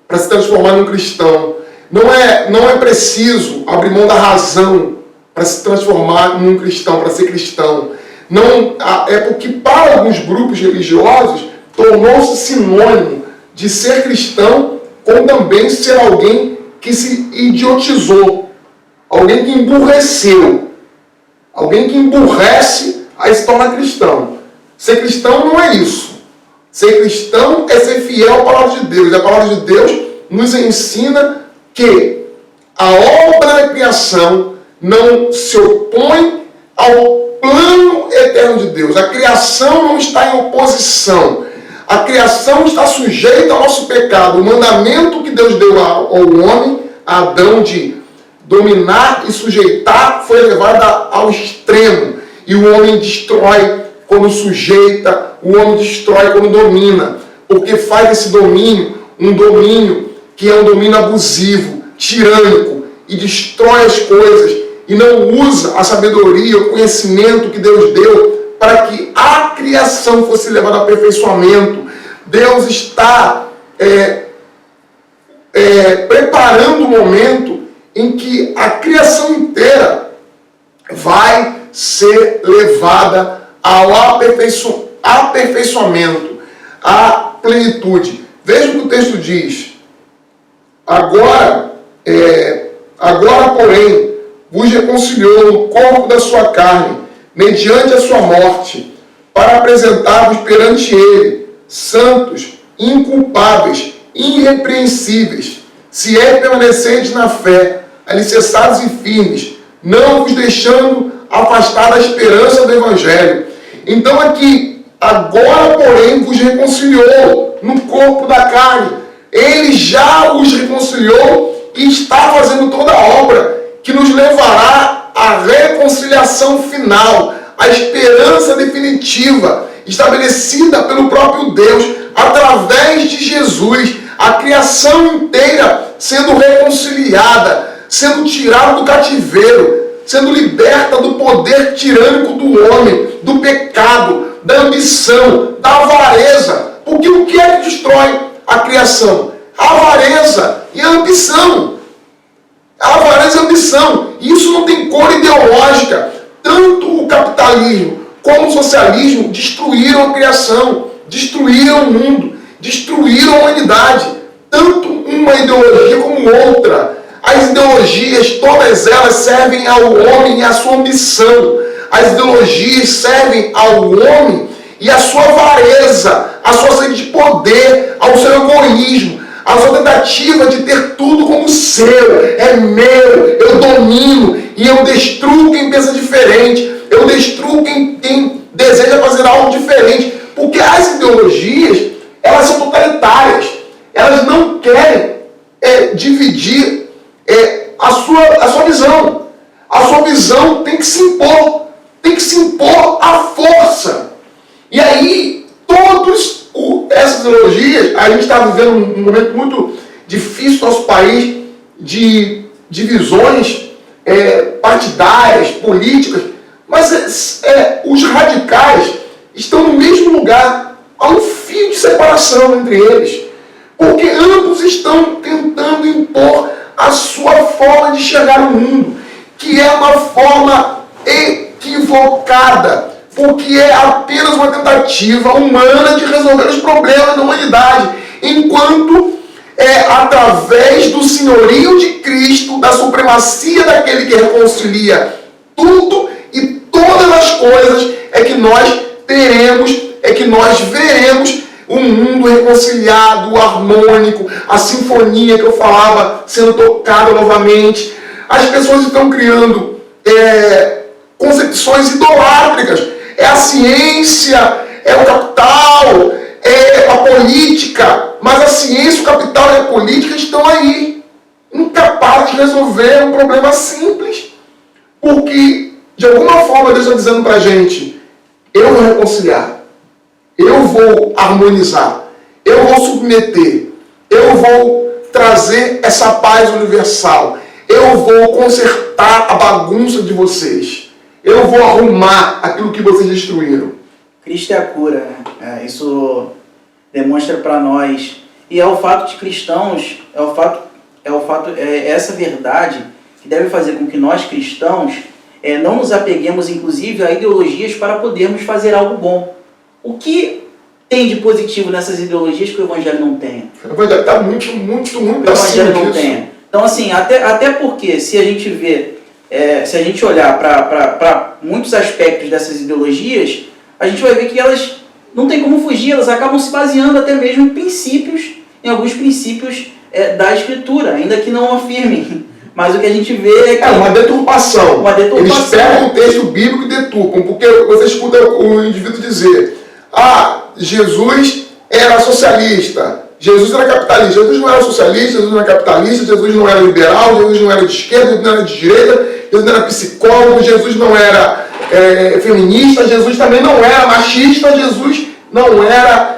S1: para se transformar num cristão. Não é preciso abrir mão da razão para se transformar num cristão, para ser cristão. Não, é porque para alguns grupos religiosos tornou-se sinônimo de ser cristão com também ser alguém que se idiotizou, alguém que emburreceu, alguém que emburrece aí se torna cristão. Ser cristão não é isso. Ser cristão é ser fiel à palavra de Deus. A palavra de Deus nos ensina que a obra da criação não se opõe ao plano eterno de Deus. A criação não está em oposição. A criação está sujeita ao nosso pecado. O mandamento que Deus deu ao homem, a Adão, de dominar e sujeitar, foi levado ao extremo. E o homem destrói quando sujeita, o homem destrói quando domina. Porque faz esse domínio um domínio que é um domínio abusivo, tirânico, e destrói as coisas, e não usa a sabedoria, o conhecimento que Deus deu para que a criação fosse levada ao aperfeiçoamento. Deus está preparando o momento em que a criação inteira vai ser levada ao aperfeiçoamento, à plenitude. Veja o que o texto diz. Agora, porém, vos reconciliou no corpo da sua carne, mediante a sua morte, para apresentar-vos perante ele, santos, inculpáveis, irrepreensíveis, se é permanecentes na fé, alicerçados e firmes, não vos deixando afastar da esperança do Evangelho. Então aqui, agora, porém, vos reconciliou no corpo da carne. Ele já os reconciliou e está fazendo toda a obra que nos levará à reconciliação final, à esperança definitiva, estabelecida pelo próprio Deus, através de Jesus, a criação inteira sendo reconciliada, sendo tirada do cativeiro, sendo liberta do poder tirânico do homem, do pecado, da ambição, da avareza. Porque o que é que destrói a criação? A avareza e a ambição. A avareza e a ambição. Isso não tem cor ideológica. Tanto o capitalismo como o socialismo destruíram a criação, destruíram o mundo, destruíram a humanidade. Tanto uma ideologia como outra. As ideologias, todas elas servem ao homem e à sua ambição. As ideologias servem ao homem e à sua avareza, à sua sede de poder, ao seu egoísmo, à sua tentativa de ter tudo como seu. É meu, eu domino e eu destruo quem pensa diferente. Eu destruo quem deseja fazer algo diferente. Porque as ideologias, elas são totalitárias. Elas não querem dividir a sua visão. A sua visão tem que se impor. Tem que se impor à força. E aí, essas ideologias, a gente está vivendo um momento muito difícil no nosso país, de divisões partidárias, políticas, mas os radicais estão no mesmo lugar. Há um fio de separação entre eles, porque ambos estão tentando impor a sua forma de enxergar o mundo, que é uma forma equivocada, porque é apenas uma tentativa humana de resolver os problemas da humanidade, enquanto através do senhorio de Cristo, da supremacia daquele que reconcilia tudo e todas as coisas, que nós teremos, que nós veremos um mundo reconciliado, harmônico, a sinfonia que eu falava sendo tocada novamente. As pessoas estão criando concepções idolátricas. É a ciência, é o capital, é a política. Mas a ciência, o capital e a política estão aí, incapazes de resolver um problema simples. Porque, de alguma forma, Deus está dizendo para a gente: eu vou reconciliar, eu vou harmonizar, eu vou submeter, eu vou trazer essa paz universal, eu eu vou consertar a bagunça de vocês. Eu vou arrumar aquilo que vocês destruíram.
S2: Cristo é a cura, né? Isso demonstra para nós. E é o fato de cristãos, é essa verdade que deve fazer com que nós cristãos não nos apeguemos, inclusive, a ideologias para podermos fazer algo bom. O que tem de positivo nessas ideologias que o Evangelho não tem?
S1: O Evangelho está muito
S2: O Evangelho não tem. Então, assim, até porque, se a gente vê, se a gente olhar para muitos aspectos dessas ideologias, a gente vai ver que elas não tem como fugir, elas acabam se baseando até mesmo em alguns princípios da Escritura, ainda que não afirmem. Mas o que a gente vê é que...
S1: uma deturpação. Eles pegam o texto bíblico e deturpam, porque você escuta o indivíduo dizer: Jesus era socialista, Jesus era capitalista. Jesus não era socialista, Jesus não era capitalista, Jesus não era liberal, Jesus não era de esquerda, Jesus não era de direita, Jesus não era psicólogo, Jesus não era feminista, Jesus também não era machista, Jesus não era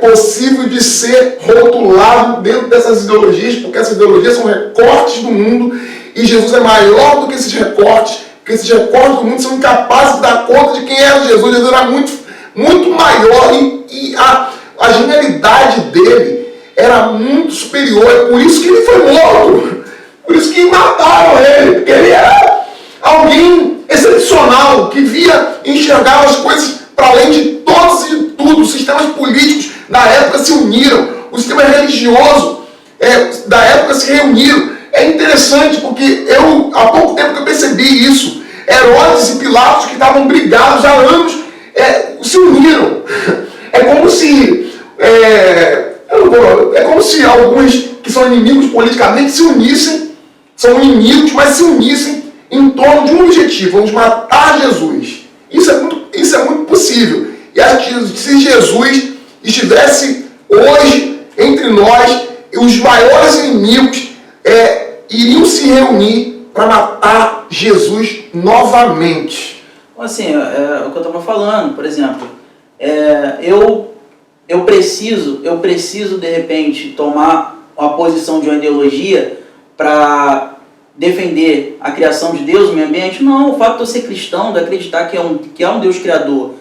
S1: possível de ser rotulado dentro dessas ideologias, porque essas ideologias são recortes do mundo e Jesus é maior do que esses recortes, porque esses recortes do mundo são incapazes de dar conta de quem era Jesus. Jesus era muito maior e a genialidade dele era muito superior. É por isso que ele foi morto, por isso que mataram ele, porque ele era alguém excepcional, que enxergava as coisas para além de todos e de tudo. Os sistemas políticos da época se uniram, o sistema religioso da época se reuniram. É interessante porque há pouco tempo que eu percebi isso. Herodes e Pilatos, que estavam brigados há anos, se uniram. É como se alguns que são inimigos politicamente se unissem, são inimigos, mas se unissem em torno de um objetivo: vamos matar Jesus. Isso é muito possível. E acho que se Jesus estivesse hoje entre nós, os maiores inimigos iriam se reunir para matar Jesus novamente.
S2: Assim, o que eu estava falando, por exemplo, eu preciso de repente tomar uma posição de uma ideologia para defender a criação de Deus no meio ambiente? Não, o fato de eu ser cristão, de acreditar que há um Deus Criador,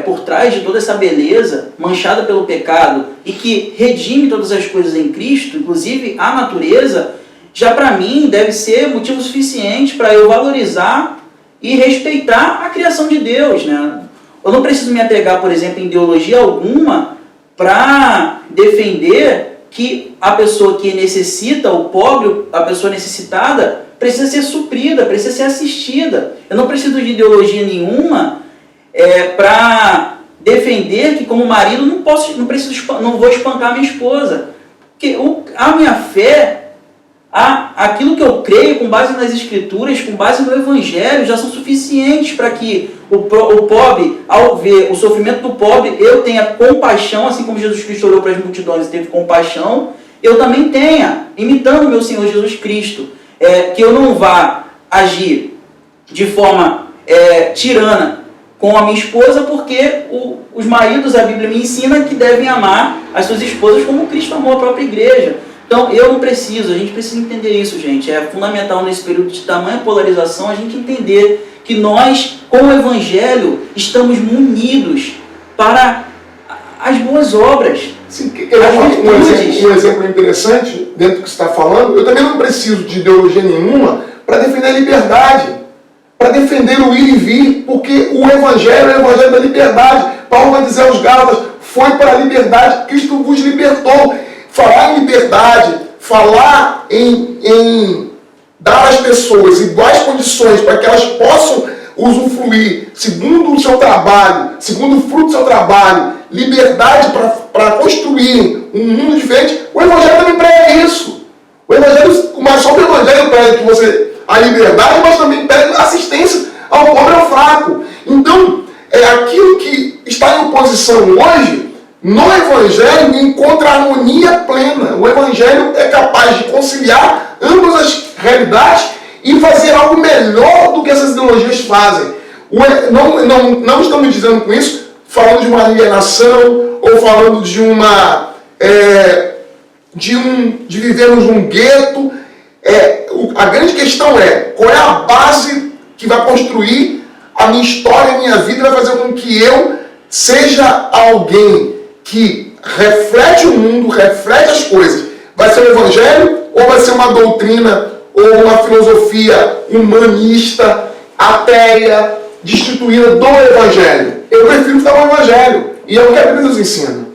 S2: por trás de toda essa beleza manchada pelo pecado e que redime todas as coisas em Cristo, inclusive a natureza, já para mim deve ser motivo suficiente para eu valorizar e respeitar a criação de Deus, né? Eu não preciso me apegar, por exemplo, em ideologia alguma para defender que a pessoa que necessita, o pobre, a pessoa necessitada, precisa ser suprida, precisa ser assistida. Eu não preciso de ideologia nenhuma para defender que, como marido, não vou espancar minha esposa. Porque a minha fé, aquilo que eu creio com base nas Escrituras, com base no Evangelho, já são suficientes para que o pobre, ao ver o sofrimento do pobre, eu tenha compaixão, assim como Jesus Cristo olhou para as multidões e teve compaixão, eu também tenha, imitando o meu Senhor Jesus Cristo, que eu não vá agir de forma tirana com a minha esposa, porque os maridos, a Bíblia me ensina que devem amar as suas esposas como Cristo amou a própria igreja. Então, a gente precisa entender isso, gente. É fundamental nesse período de tamanha polarização a gente entender que nós, com o Evangelho, estamos munidos para as boas obras.
S1: Sim, um exemplo interessante, dentro do que você está falando, eu também não preciso de ideologia nenhuma para defender a liberdade, para defender o ir e vir, porque o Evangelho é o Evangelho da liberdade. Paulo vai dizer aos Gálatas: foi para a liberdade que Cristo vos libertou. Falar em liberdade, falar em dar às pessoas iguais condições para que elas possam usufruir, segundo o seu trabalho, segundo o fruto do seu trabalho, liberdade para construir um mundo diferente, o Evangelho também prega isso. O Evangelho, mas só o Evangelho prega que você a liberdade, mas também prega assistência ao pobre e ao fraco. Então, aquilo que está em oposição hoje, no Evangelho encontra harmonia plena. O Evangelho é capaz de conciliar ambas as realidades e fazer algo melhor do que essas ideologias fazem. Não estamos dizendo com isso, falando de uma alienação ou falando de vivermos num gueto. A grande questão é, qual é a base que vai construir a minha história, a minha vida, vai fazer com que eu seja alguém que reflete o mundo, reflete as coisas. Vai ser o evangelho ou vai ser uma doutrina ou uma filosofia humanista, ateia, destituída do evangelho? Eu prefiro estar no evangelho. E é o que a Bíblia nos ensina.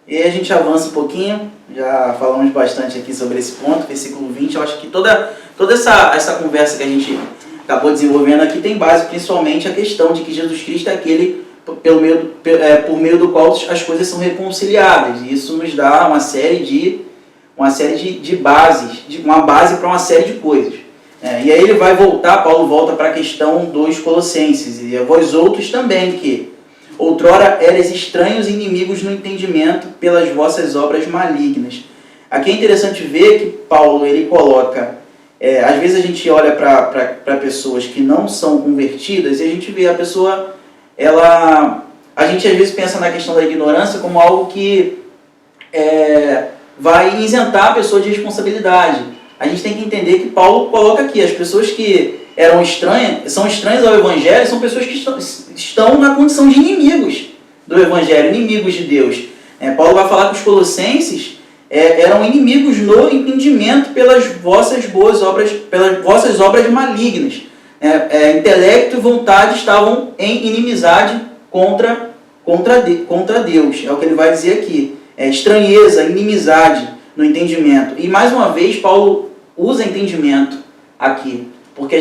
S2: E aí a gente avança um pouquinho, já falamos bastante aqui sobre esse ponto, versículo 20. Eu acho que toda essa conversa que a gente acabou desenvolvendo aqui tem base principalmente a questão de que Jesus Cristo é aquele por meio do qual as coisas são reconciliadas. E isso nos dá uma série de bases, uma base para uma série de coisas. E aí ele vai voltar, Paulo volta para a questão dos Colossenses. E a vós outros também, que outrora eres estranhos e inimigos no entendimento pelas vossas obras malignas. Aqui é interessante ver que Paulo ele coloca, às vezes a gente olha para pessoas que não são convertidas e a gente vê a pessoa, a gente às vezes pensa na questão da ignorância como algo que vai isentar a pessoa de responsabilidade. A gente tem que entender que Paulo coloca aqui, as pessoas que são estranhas ao Evangelho, são pessoas que estão na condição de inimigos do Evangelho, inimigos de Deus. Paulo vai falar que os colossenses eram inimigos no entendimento pelas vossas boas obras, pelas vossas obras malignas. Intelecto e vontade estavam em inimizade contra Deus. É o que ele vai dizer aqui. Estranheza, inimizade no entendimento. E mais uma vez, Paulo usa entendimento aqui. Porque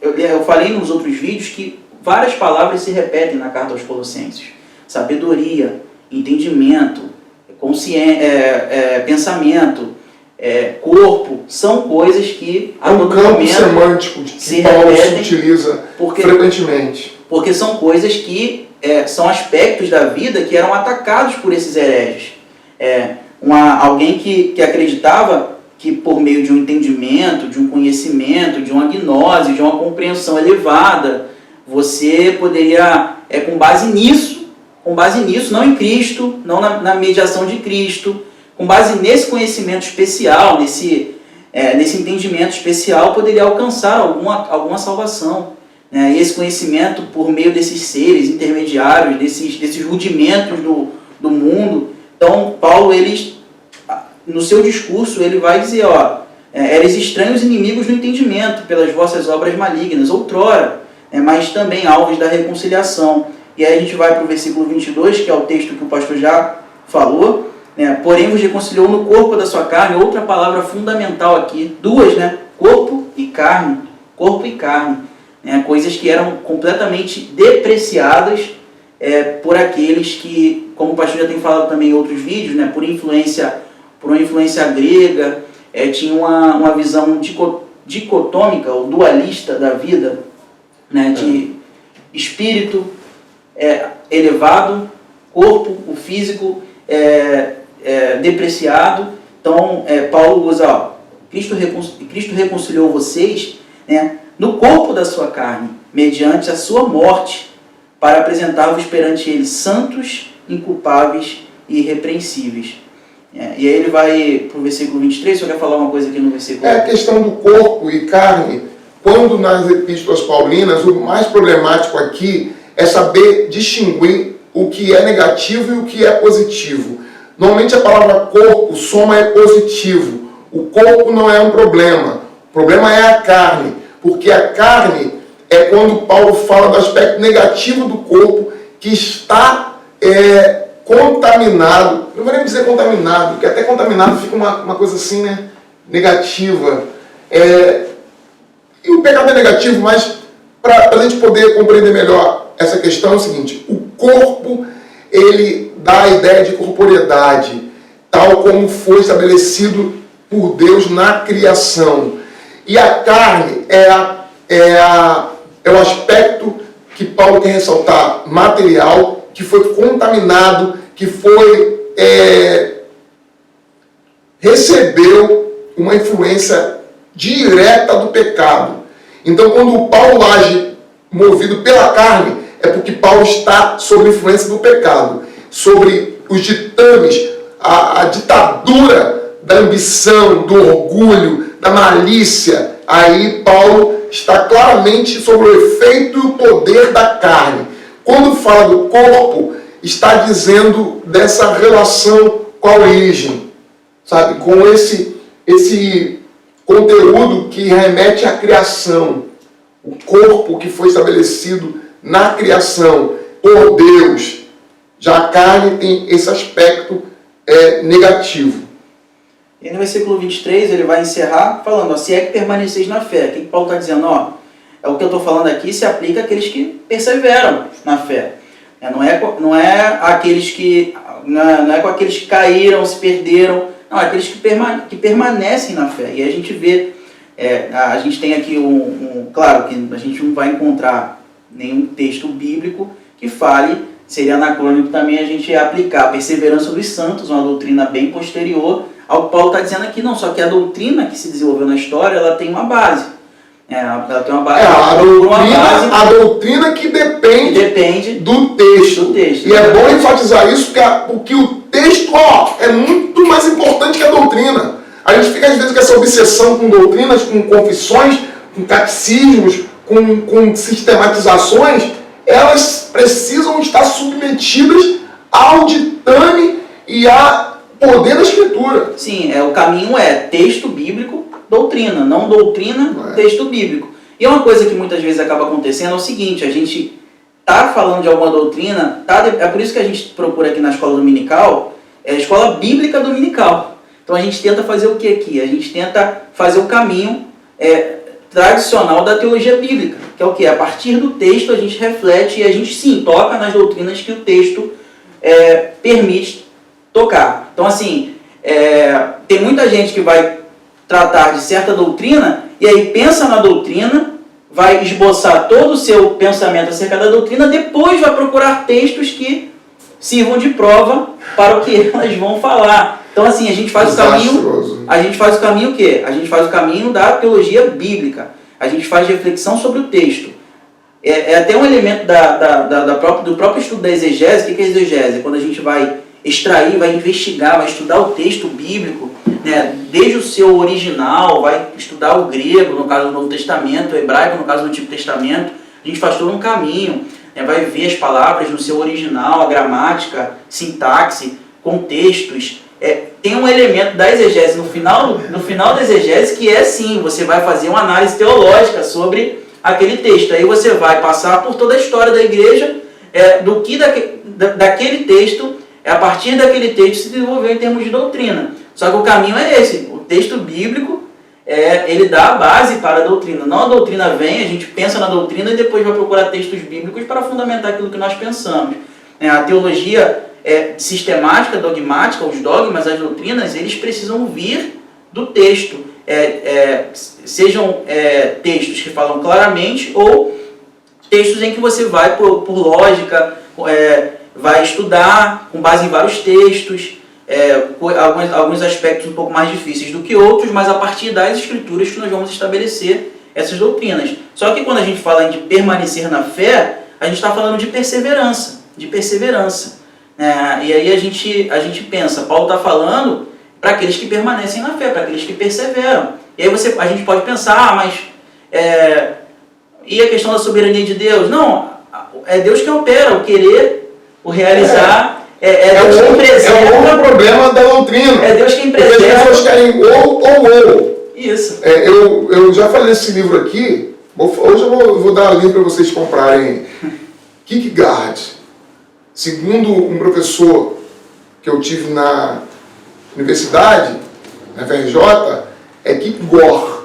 S2: eu falei nos outros vídeos que várias palavras se repetem na carta aos Colossenses. Sabedoria, entendimento, pensamento, corpo, são coisas que
S1: é um campo semântico que Paulo se utiliza frequentemente.
S2: Porque são coisas que são aspectos da vida que eram atacados por esses hereges. Alguém que acreditava que por meio de um entendimento, de um conhecimento, de uma gnose, de uma compreensão elevada, você poderia, com base nisso, não em Cristo, não na mediação de Cristo, com base nesse conhecimento especial, nesse entendimento especial, poderia alcançar alguma salvação. E esse conhecimento, por meio desses seres intermediários, desses rudimentos do mundo. Então, Paulo, no seu discurso, ele vai dizer, eres estranhos inimigos no entendimento pelas vossas obras malignas, outrora, mas também alvos da reconciliação. E aí a gente vai para o versículo 22, que é o texto que o pastor já falou, porém vos reconciliou no corpo da sua carne, outra palavra fundamental aqui, duas, corpo e carne, coisas que eram completamente depreciadas por aqueles que, como o pastor já tem falado também em outros vídeos, por uma influência grega, tinha uma visão dicotômica ou dualista da vida, de espírito elevado, corpo, o físico depreciado. Então, Paulo usa, Cristo reconciliou vocês no corpo da sua carne, mediante a sua morte, para apresentar-vos perante ele santos, inculpáveis e irrepreensíveis. E aí ele vai para o versículo 23, se eu quer falar uma coisa aqui no versículo...
S1: A questão do corpo e carne, quando nas epístolas paulinas, o mais problemático aqui é saber distinguir o que é negativo e o que é positivo. Normalmente a palavra corpo, soma é positivo. O corpo não é um problema. O problema é a carne. Porque a carne é quando Paulo fala do aspecto negativo do corpo que está contaminado. Não vou nem dizer contaminado, porque até contaminado fica uma coisa assim, negativa. E o pecado é negativo, mas para a gente poder compreender melhor essa questão é o seguinte: o corpo, ele dá a ideia de corporeidade, tal como foi estabelecido por Deus na criação. E a carne é o aspecto que Paulo quer ressaltar, material, que foi contaminado, que recebeu uma influência direta do pecado. Então, quando o Paulo age movido pela carne, é porque Paulo está sob influência do pecado, sobre os ditames, a ditadura da ambição, do orgulho, da malícia, aí Paulo está claramente sobre o efeito e o poder da carne. Quando fala do corpo, está dizendo dessa relação com a origem, sabe? Com esse conteúdo que remete à criação. O corpo que foi estabelecido na criação por Deus. Já a carne tem esse aspecto negativo.
S2: E no versículo 23 ele vai encerrar falando, ó, se é que permaneceis na fé. O que Paulo está dizendo? Ó, o que eu estou falando aqui se aplica àqueles que perseveram na fé. Não é aqueles que não é com aqueles que caíram, se perderam, não, é aqueles que permanecem na fé. E a gente vê, a gente tem aqui claro que a gente não vai encontrar nenhum texto bíblico que fale, seria anacrônico também a gente aplicar a perseverança dos santos, uma doutrina bem posterior ao que Paulo está dizendo aqui, não, só que a doutrina que se desenvolveu na história, ela tem uma base. Ela tem uma base.
S1: A doutrina que depende do texto. E é bom enfatizar isso, porque o texto é muito mais importante que a doutrina. A gente fica às vezes com essa obsessão com doutrinas, com confissões, com catecismos, com sistematizações. Elas precisam estar submetidas ao ditame e ao poder da Escritura.
S2: Sim, o caminho é texto bíblico, doutrina, não doutrina, texto bíblico. E uma coisa que muitas vezes acaba acontecendo é o seguinte, a gente está falando de alguma doutrina, é por isso que a gente procura aqui na escola dominical, a escola bíblica dominical. Então a gente tenta fazer o que aqui? A gente tenta fazer o caminho tradicional da teologia bíblica, que é o que? A partir do texto a gente reflete e a gente sim toca nas doutrinas que o texto permite tocar. Então assim, tem muita gente que vai tratar de certa doutrina e aí pensa na doutrina, vai esboçar todo o seu pensamento acerca da doutrina, depois vai procurar textos que sirvam de prova para o que elas vão falar. Então assim, a gente faz o caminho o quê? A gente faz o caminho da teologia bíblica. A gente faz reflexão sobre o texto. É até um elemento do próprio estudo da exegese. O que é exegese? Quando a gente vai extrair, vai investigar, vai estudar o texto bíblico, né, desde o seu original, vai estudar o grego, no caso do Novo Testamento, o hebraico, no caso do Antigo Testamento. A gente faz todo um caminho, vai ver as palavras no seu original, a gramática, sintaxe, contextos. Tem um elemento da exegese no final da exegese que é sim, você vai fazer uma análise teológica sobre aquele texto. Aí você vai passar por toda a história da igreja, do que daquele texto, a partir daquele texto se desenvolveu em termos de doutrina. Só que o caminho é esse, o texto bíblico, ele dá a base para a doutrina. Não a doutrina vem, a gente pensa na doutrina e depois vai procurar textos bíblicos para fundamentar aquilo que nós pensamos. A teologia sistemática, dogmática, os dogmas, as doutrinas, eles precisam vir do texto. Sejam textos que falam claramente ou textos em que você vai por lógica, vai estudar com base em vários textos, alguns aspectos um pouco mais difíceis do que outros, mas a partir das escrituras que nós vamos estabelecer essas doutrinas. Só que quando a gente fala de permanecer na fé, a gente está falando de perseverança. E aí a gente pensa, Paulo está falando para aqueles que permanecem na fé, para aqueles que perseveram. E aí a gente pode pensar, mas e a questão da soberania de Deus? Não, é Deus que opera, o querer, o realizar. Deus quem preserva.
S1: É outro problema da doutrina.
S2: É Deus quem preserva.
S1: Porque as pessoas querem ou.
S2: Isso.
S1: Eu já falei desse livro aqui, hoje eu vou dar o livro para vocês comprarem. Kierkegaard, segundo um professor que eu tive na universidade, na FRJ, Kierkegaard.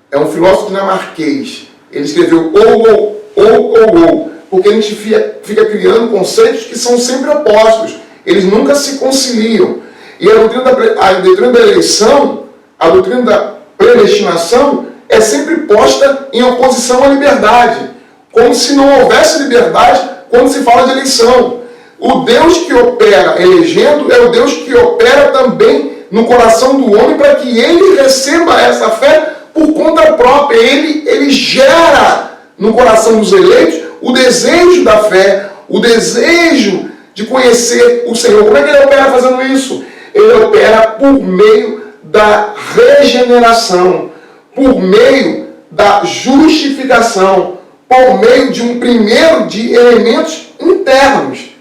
S1: É um filósofo dinamarquês. Ele escreveu ou, porque a gente fica criando conceitos que são sempre opostos. Eles nunca se conciliam. E a doutrina da eleição, a doutrina da predestinação, é sempre posta em oposição à liberdade. Como se não houvesse liberdade quando se fala de eleição. O Deus que opera elegendo é o Deus que opera também no coração do homem para que ele receba essa fé por conta própria. Ele gera no coração dos eleitos o desejo da fé, o desejo de conhecer o Senhor. Como é que ele opera fazendo isso? ele opera por meio da regeneração, por meio da justificação, por meio de elementos internos.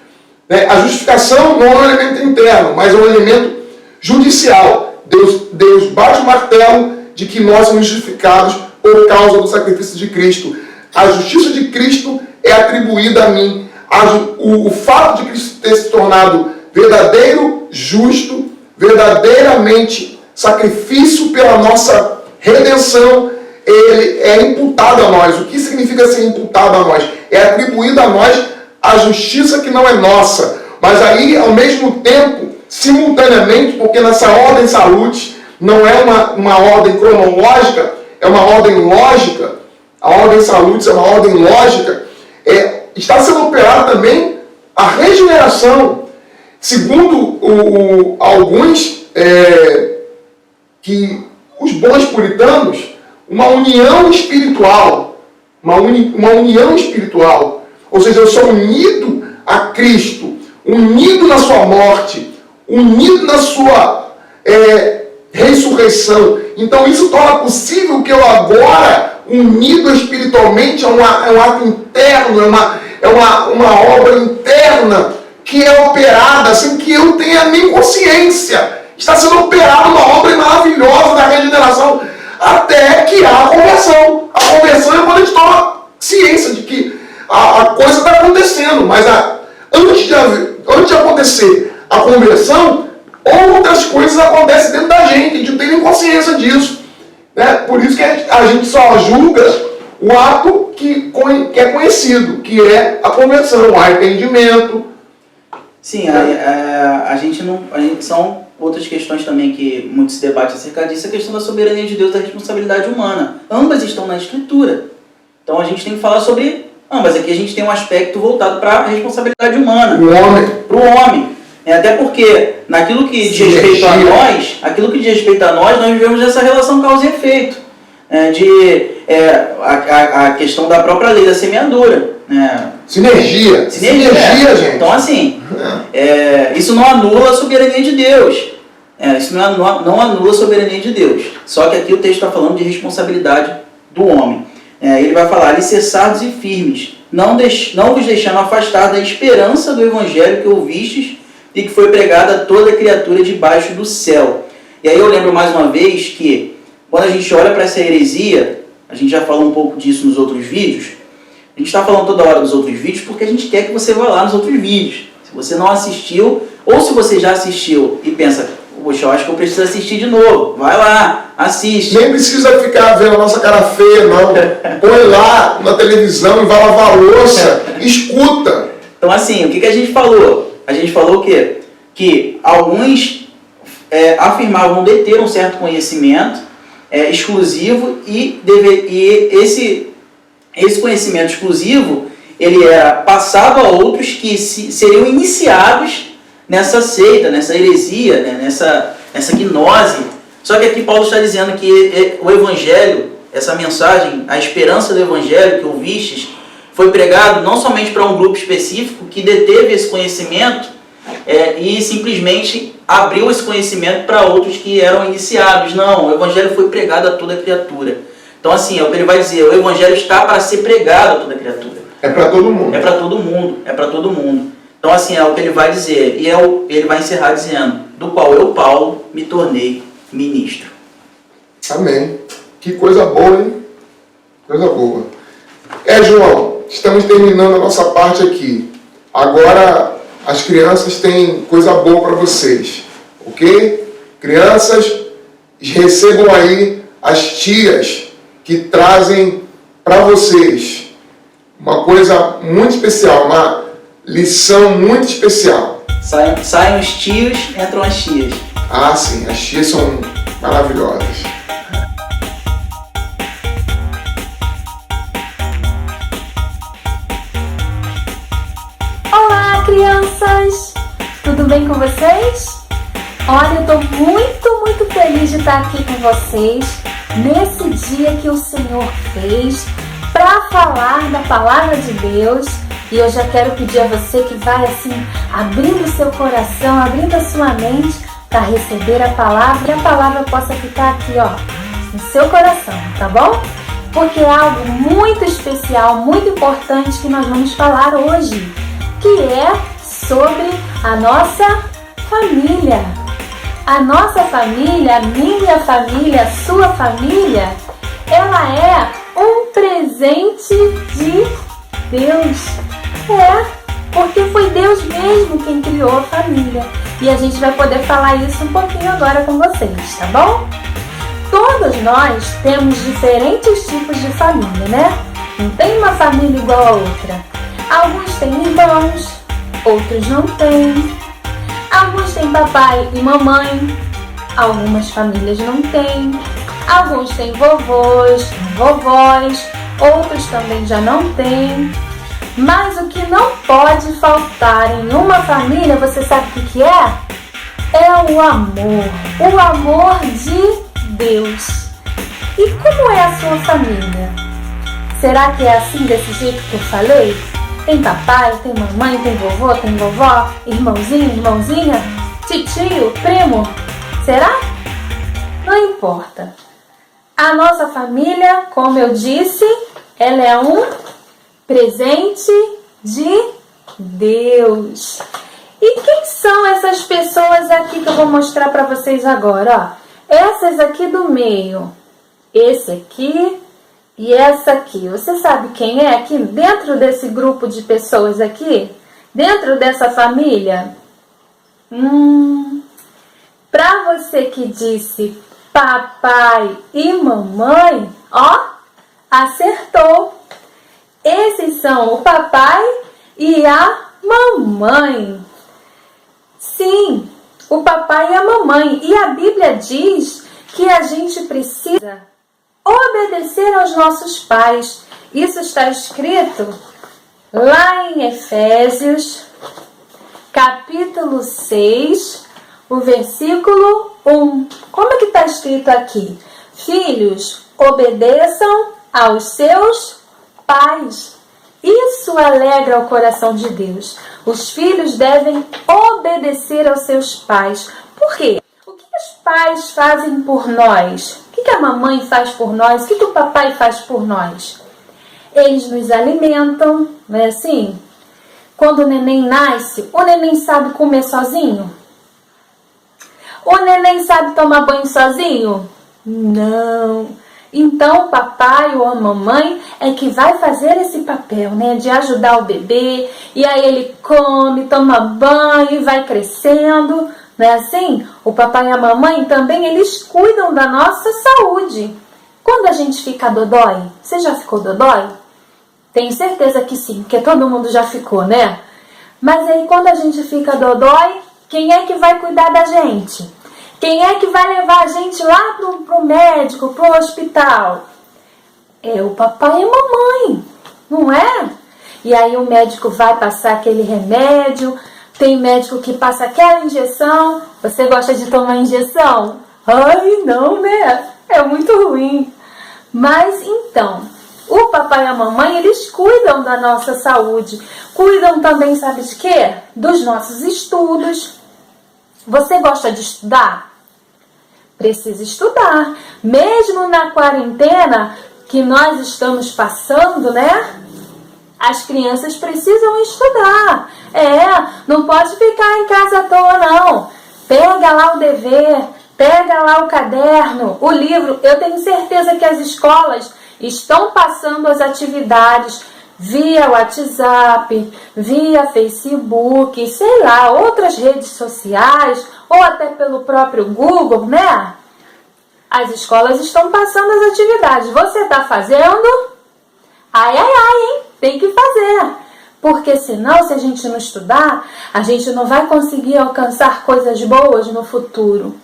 S1: A justificação não é um elemento interno, mas é um elemento judicial. Deus bate o martelo de que nós somos justificados por causa do sacrifício de Cristo. A justiça de Cristo é atribuída a mim. O fato de Cristo ter se tornado verdadeiro, justo, verdadeiramente sacrifício pela nossa redenção, ele é imputado a nós. O que significa ser imputado a nós? É atribuído a nós a justiça que não é nossa. Mas aí, ao mesmo tempo, simultaneamente, porque nessa ordem salutis não é uma ordem cronológica, é uma ordem lógica. A ordem salutis é uma ordem lógica. Está sendo operada também a regeneração. Segundo alguns, que os bons puritanos, uma união espiritual. Uma união espiritual. Ou seja, eu sou unido a Cristo, unido na sua morte, unido na sua ressurreição. Então isso torna possível que eu agora, unido espiritualmente, é um ato interno, é uma obra interna que é operada sem que eu tenha nem consciência. Está sendo operada uma obra maravilhosa da regeneração até que há a conversão. A conversão é quando a gente toma ciência de que a coisa está acontecendo, mas antes de acontecer a conversão, outras coisas acontecem dentro da gente, a gente não tem nem consciência disso. Né? Por isso que a gente só julga o ato que é conhecido, que é a conversão, o arrependimento.
S2: Sim, a gente são outras questões também que muito se debate acerca disso, a questão da soberania de Deus e da responsabilidade humana. Ambas estão na Escritura. Então a gente tem que falar sobre ambas. Aqui a gente tem um aspecto voltado para a responsabilidade humana. Para o homem. Até porque, naquilo que diz respeito a nós, nós vivemos essa relação causa e efeito. A questão da própria lei da semeadura.
S1: Sinergia, gente.
S2: Então, assim, isso não anula a soberania de Deus. Isso não anula a soberania de Deus. Só que aqui o texto está falando de responsabilidade do homem. Ele vai falar, alicerçados e firmes, não vos deixando afastar da esperança do evangelho que ouvistes e que foi pregada a toda criatura debaixo do céu. E aí eu lembro mais uma vez que, quando a gente olha para essa heresia, a gente já falou um pouco disso nos outros vídeos, a gente está falando toda hora dos outros vídeos porque a gente quer que você vá lá nos outros vídeos. Se você não assistiu, ou se você já assistiu e pensa, poxa, eu acho que eu preciso assistir de novo, vai lá, assiste.
S1: Nem precisa ficar vendo a nossa cara feia, não. Põe lá na televisão e vai lavar a louça, escuta.
S2: Então assim, o que a gente falou? A gente falou o quê? Que alguns afirmavam deter um certo conhecimento exclusivo e esse conhecimento exclusivo ele era passado a outros que seriam iniciados nessa seita, nessa heresia, né? nessa gnose. Só que aqui Paulo está dizendo que o Evangelho, essa mensagem, a esperança do Evangelho que ouvistes, foi pregado não somente para um grupo específico que deteve esse conhecimento e simplesmente abriu esse conhecimento para outros que eram iniciados. Não, o Evangelho foi pregado a toda criatura. Então assim, é o que ele vai dizer, o Evangelho está para ser pregado a toda criatura.
S1: É para todo mundo.
S2: É para todo mundo, é para todo mundo. Então assim, é o que ele vai dizer, e ele vai encerrar dizendo, do qual eu, Paulo, me tornei ministro.
S1: Amém. Que coisa boa, hein? Coisa boa. João, estamos terminando a nossa parte aqui. Agora, as crianças têm coisa boa para vocês, ok? Crianças, recebam aí as tias que trazem para vocês uma coisa muito especial, uma lição muito especial.
S2: Saem os tios, entram as tias.
S1: Ah, sim, as tias são maravilhosas.
S3: Olá, crianças! Tudo bem com vocês? Olha, eu estou muito feliz de estar aqui com vocês nesse dia que o Senhor fez para falar da Palavra de Deus. E eu já quero pedir a você que vai assim, abrindo o seu coração, abrindo a sua mente, para receber a palavra e a palavra possa ficar aqui, ó, no seu coração, tá bom? Porque é algo muito especial, muito importante que nós vamos falar hoje, que é sobre a nossa família. A nossa família, a minha família, a sua família, ela é um presente de Deus. Porque foi Deus mesmo quem criou a família. E a gente vai poder falar isso um pouquinho agora com vocês, tá bom? Todos nós temos diferentes tipos de família, né? Não tem uma família igual a outra. Alguns têm irmãos, outros não têm. Alguns têm papai e mamãe, algumas famílias não têm. Alguns têm vovôs, vovós, outros também já não têm. Mas o que não pode faltar em uma família, você sabe o que é? É o amor de Deus. E como é a sua família? Será que é assim, desse jeito que eu falei? Tem papai, tem mamãe, tem vovô, tem vovó, irmãozinho, irmãzinha, titio, primo? Será? Não importa. A nossa família, como eu disse, ela é um presente de Deus. E quem são essas pessoas aqui que eu vou mostrar para vocês agora? Ó, essas aqui do meio, esse aqui e essa aqui. Você sabe quem é aqui dentro desse grupo de pessoas aqui? Dentro dessa família? Para você que disse papai e mamãe, ó, acertou. Esses são o papai e a mamãe. Sim, o papai e a mamãe. E a Bíblia diz que a gente precisa obedecer aos nossos pais. Isso está escrito lá em Efésios, capítulo 6, o versículo 1. Como é que está escrito aqui? Filhos, obedeçam aos seus pais. Isso alegra o coração de Deus. Os filhos devem obedecer aos seus pais. Por quê? O que os pais fazem por nós? O que a mamãe faz por nós? O que o papai faz por nós? Eles nos alimentam, não é assim? Quando o neném nasce, o neném sabe comer sozinho? O neném sabe tomar banho sozinho? Não. Então, o papai ou a mamãe é que vai fazer esse papel, né? De ajudar o bebê. E aí ele come, toma banho e vai crescendo. Não é assim? O papai e a mamãe também, eles cuidam da nossa saúde. Quando a gente fica dodói, você já ficou dodói? Tenho certeza que sim, porque todo mundo já ficou, né? Mas aí quando a gente fica dodói, quem é que vai cuidar da gente? Quem é que vai levar a gente lá pro médico, pro hospital? É o papai e a mamãe, não é? E aí o médico vai passar aquele remédio, tem médico que passa aquela injeção. Você gosta de tomar injeção? Ai, não, né? É muito ruim. Mas então, o papai e a mamãe, eles cuidam da nossa saúde. Cuidam também, sabe de quê? Dos nossos estudos. Você gosta de estudar? Precisa estudar. Mesmo na quarentena que nós estamos passando, né? As crianças precisam estudar. Não pode ficar em casa à toa, não. Pega lá o dever, pega lá o caderno, o livro. Eu tenho certeza que as escolas estão passando as atividades via WhatsApp, via Facebook, sei lá, outras redes sociais, ou até pelo próprio Google, né? As escolas estão passando as atividades. Você está fazendo? Ai, hein? Tem que fazer. Porque senão, se a gente não estudar, a gente não vai conseguir alcançar coisas boas no futuro.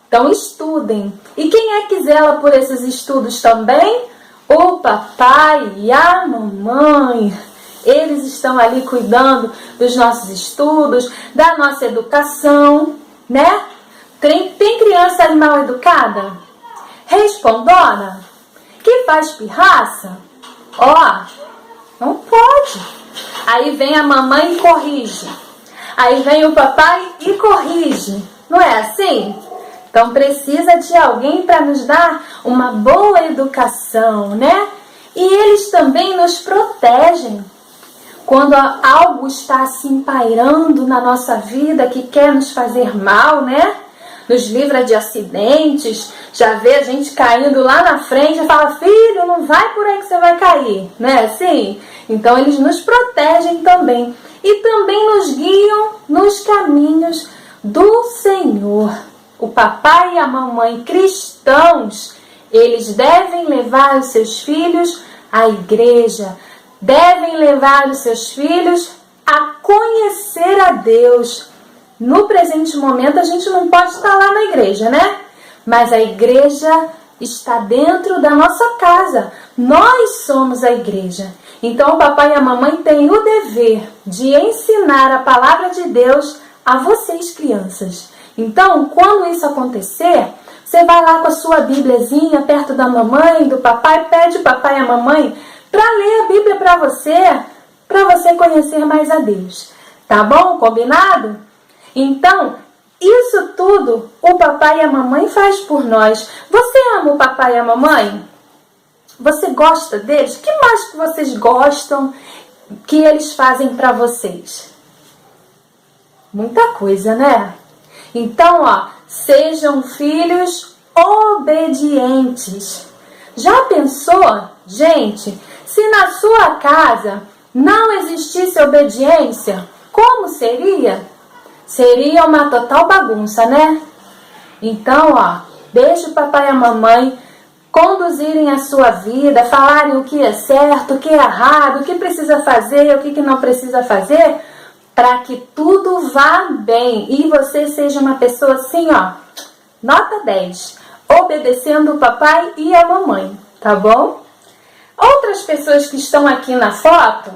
S3: Então, estudem. E quem é que zela por esses estudos também? O papai e a mamãe. Eles estão ali cuidando dos nossos estudos, da nossa educação, né? Tem criança mal educada? Respondona? Que faz pirraça? Não pode. Aí vem a mamãe e corrige. Aí vem o papai e corrige. Não é assim? Então precisa de alguém para nos dar uma boa educação, né? E eles também nos protegem. Quando algo está assim pairando na nossa vida que quer nos fazer mal, né? Nos livra de acidentes, já vê a gente caindo lá na frente e fala, filho, não vai por aí que você vai cair, né? Assim? Então eles nos protegem também. E também nos guiam nos caminhos do Senhor. O papai e a mamãe cristãos, eles devem levar os seus filhos à igreja, devem levar os seus filhos a conhecer a Deus. No presente momento a gente não pode estar lá na igreja, né? Mas a igreja está dentro da nossa casa. Nós somos a igreja. Então o papai e a mamãe têm o dever de ensinar a palavra de Deus a vocês, crianças. Então, quando isso acontecer, você vai lá com a sua Bíbliazinha perto da mamãe, do papai, pede o papai e a mamãe para ler a Bíblia para você conhecer mais a Deus. Tá bom? Combinado? Então, isso tudo o papai e a mamãe faz por nós. Você ama o papai e a mamãe? Você gosta deles? O que mais que vocês gostam que eles fazem para vocês? Muita coisa, né? Então, ó, sejam filhos obedientes. Já pensou, gente, se na sua casa não existisse obediência, como seria? Seria uma total bagunça, né? Então, ó, deixe o papai e a mamãe conduzirem a sua vida, falarem o que é certo, o que é errado, o que precisa fazer, o que não precisa fazer, para que tudo vá bem e você seja uma pessoa assim, ó, nota 10, obedecendo o papai e a mamãe, tá bom? Outras pessoas que estão aqui na foto,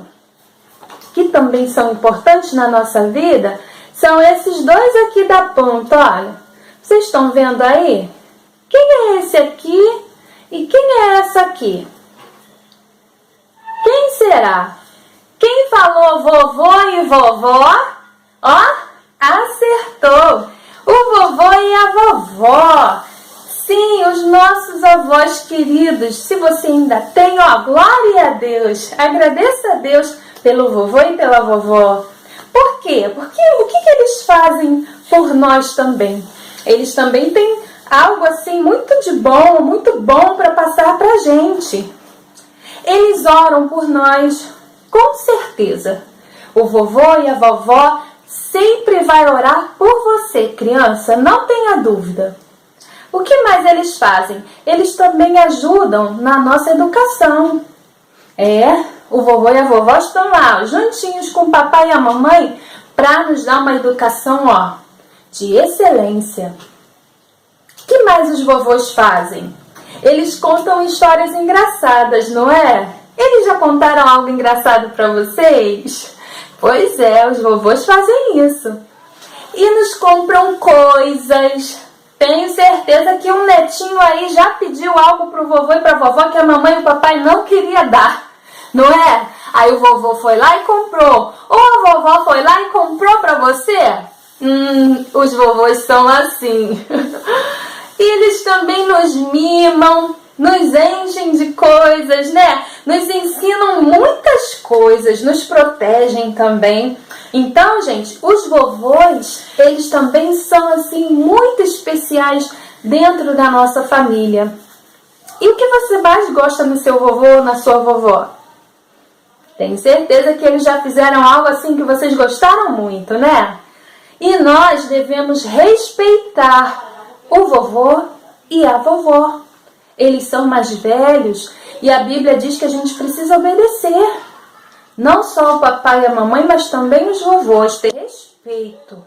S3: que também são importantes na nossa vida, são esses dois aqui da ponta, olha. Vocês estão vendo aí? Quem é esse aqui e quem é essa aqui? Quem será? Quem falou vovô e vovó? Ó, acertou! O vovô e a vovó. Sim, os nossos avós queridos. Se você ainda tem, ó, glória a Deus. Agradeça a Deus pelo vovô e pela vovó. Por quê? Porque o que eles fazem por nós também? Eles também têm algo assim muito bom para passar pra gente. Eles oram por nós, com certeza. O vovô e a vovó sempre vai orar por você, criança, não tenha dúvida. O que mais eles fazem? Eles também ajudam na nossa educação. O vovô e a vovó estão lá, juntinhos com o papai e a mamãe, para nos dar uma educação, ó, de excelência. O que mais os vovôs fazem? Eles contam histórias engraçadas, não é? Eles já contaram algo engraçado para vocês? Pois é, os vovôs fazem isso. E nos compram coisas. Tenho certeza que um netinho aí já pediu algo pro vovô e pra vovó que a mamãe e o papai não queria dar, não é? Aí o vovô foi lá e comprou. Ou a vovó foi lá e comprou pra você? Os vovôs são assim. E eles também nos mimam, nos enchem de coisas, né? Nos ensinam muitas coisas, nos protegem também. Então, gente, os vovôs, eles também são, assim, muito especiais dentro da nossa família. E o que você mais gosta no seu vovô ou na sua vovó? Tenho certeza que eles já fizeram algo assim que vocês gostaram muito, né? E nós devemos respeitar o vovô e a vovó. Eles são mais velhos e a Bíblia diz que a gente precisa obedecer. Não só o papai e a mamãe, mas também os vovôs. Ter respeito.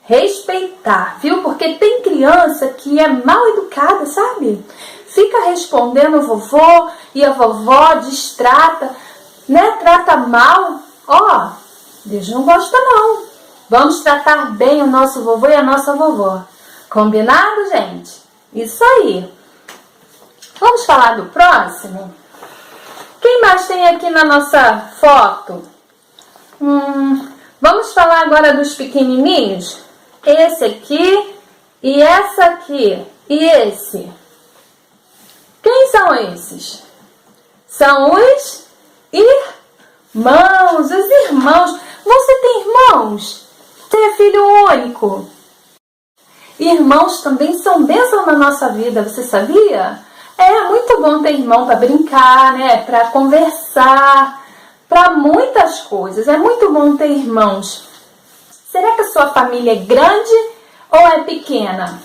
S3: Respeitar, viu? Porque tem criança que é mal educada, sabe? Fica respondendo o vovô e a vovó, distrata, né? Trata mal. Ó, Deus não gosta não. Vamos tratar bem o nosso vovô e a nossa vovó. Combinado, gente? Isso aí. Vamos falar do próximo? Quem mais tem aqui na nossa foto? Vamos falar agora dos pequenininhos? Esse aqui E essa aqui? E esse? Quem são esses? São os irmãos, os irmãos. Você tem irmãos? Você é filho único? Irmãos também são bênção na nossa vida, você sabia? É muito bom ter irmão para brincar, né? Para conversar, para muitas coisas. É muito bom ter irmãos. Será que a sua família é grande ou é pequena?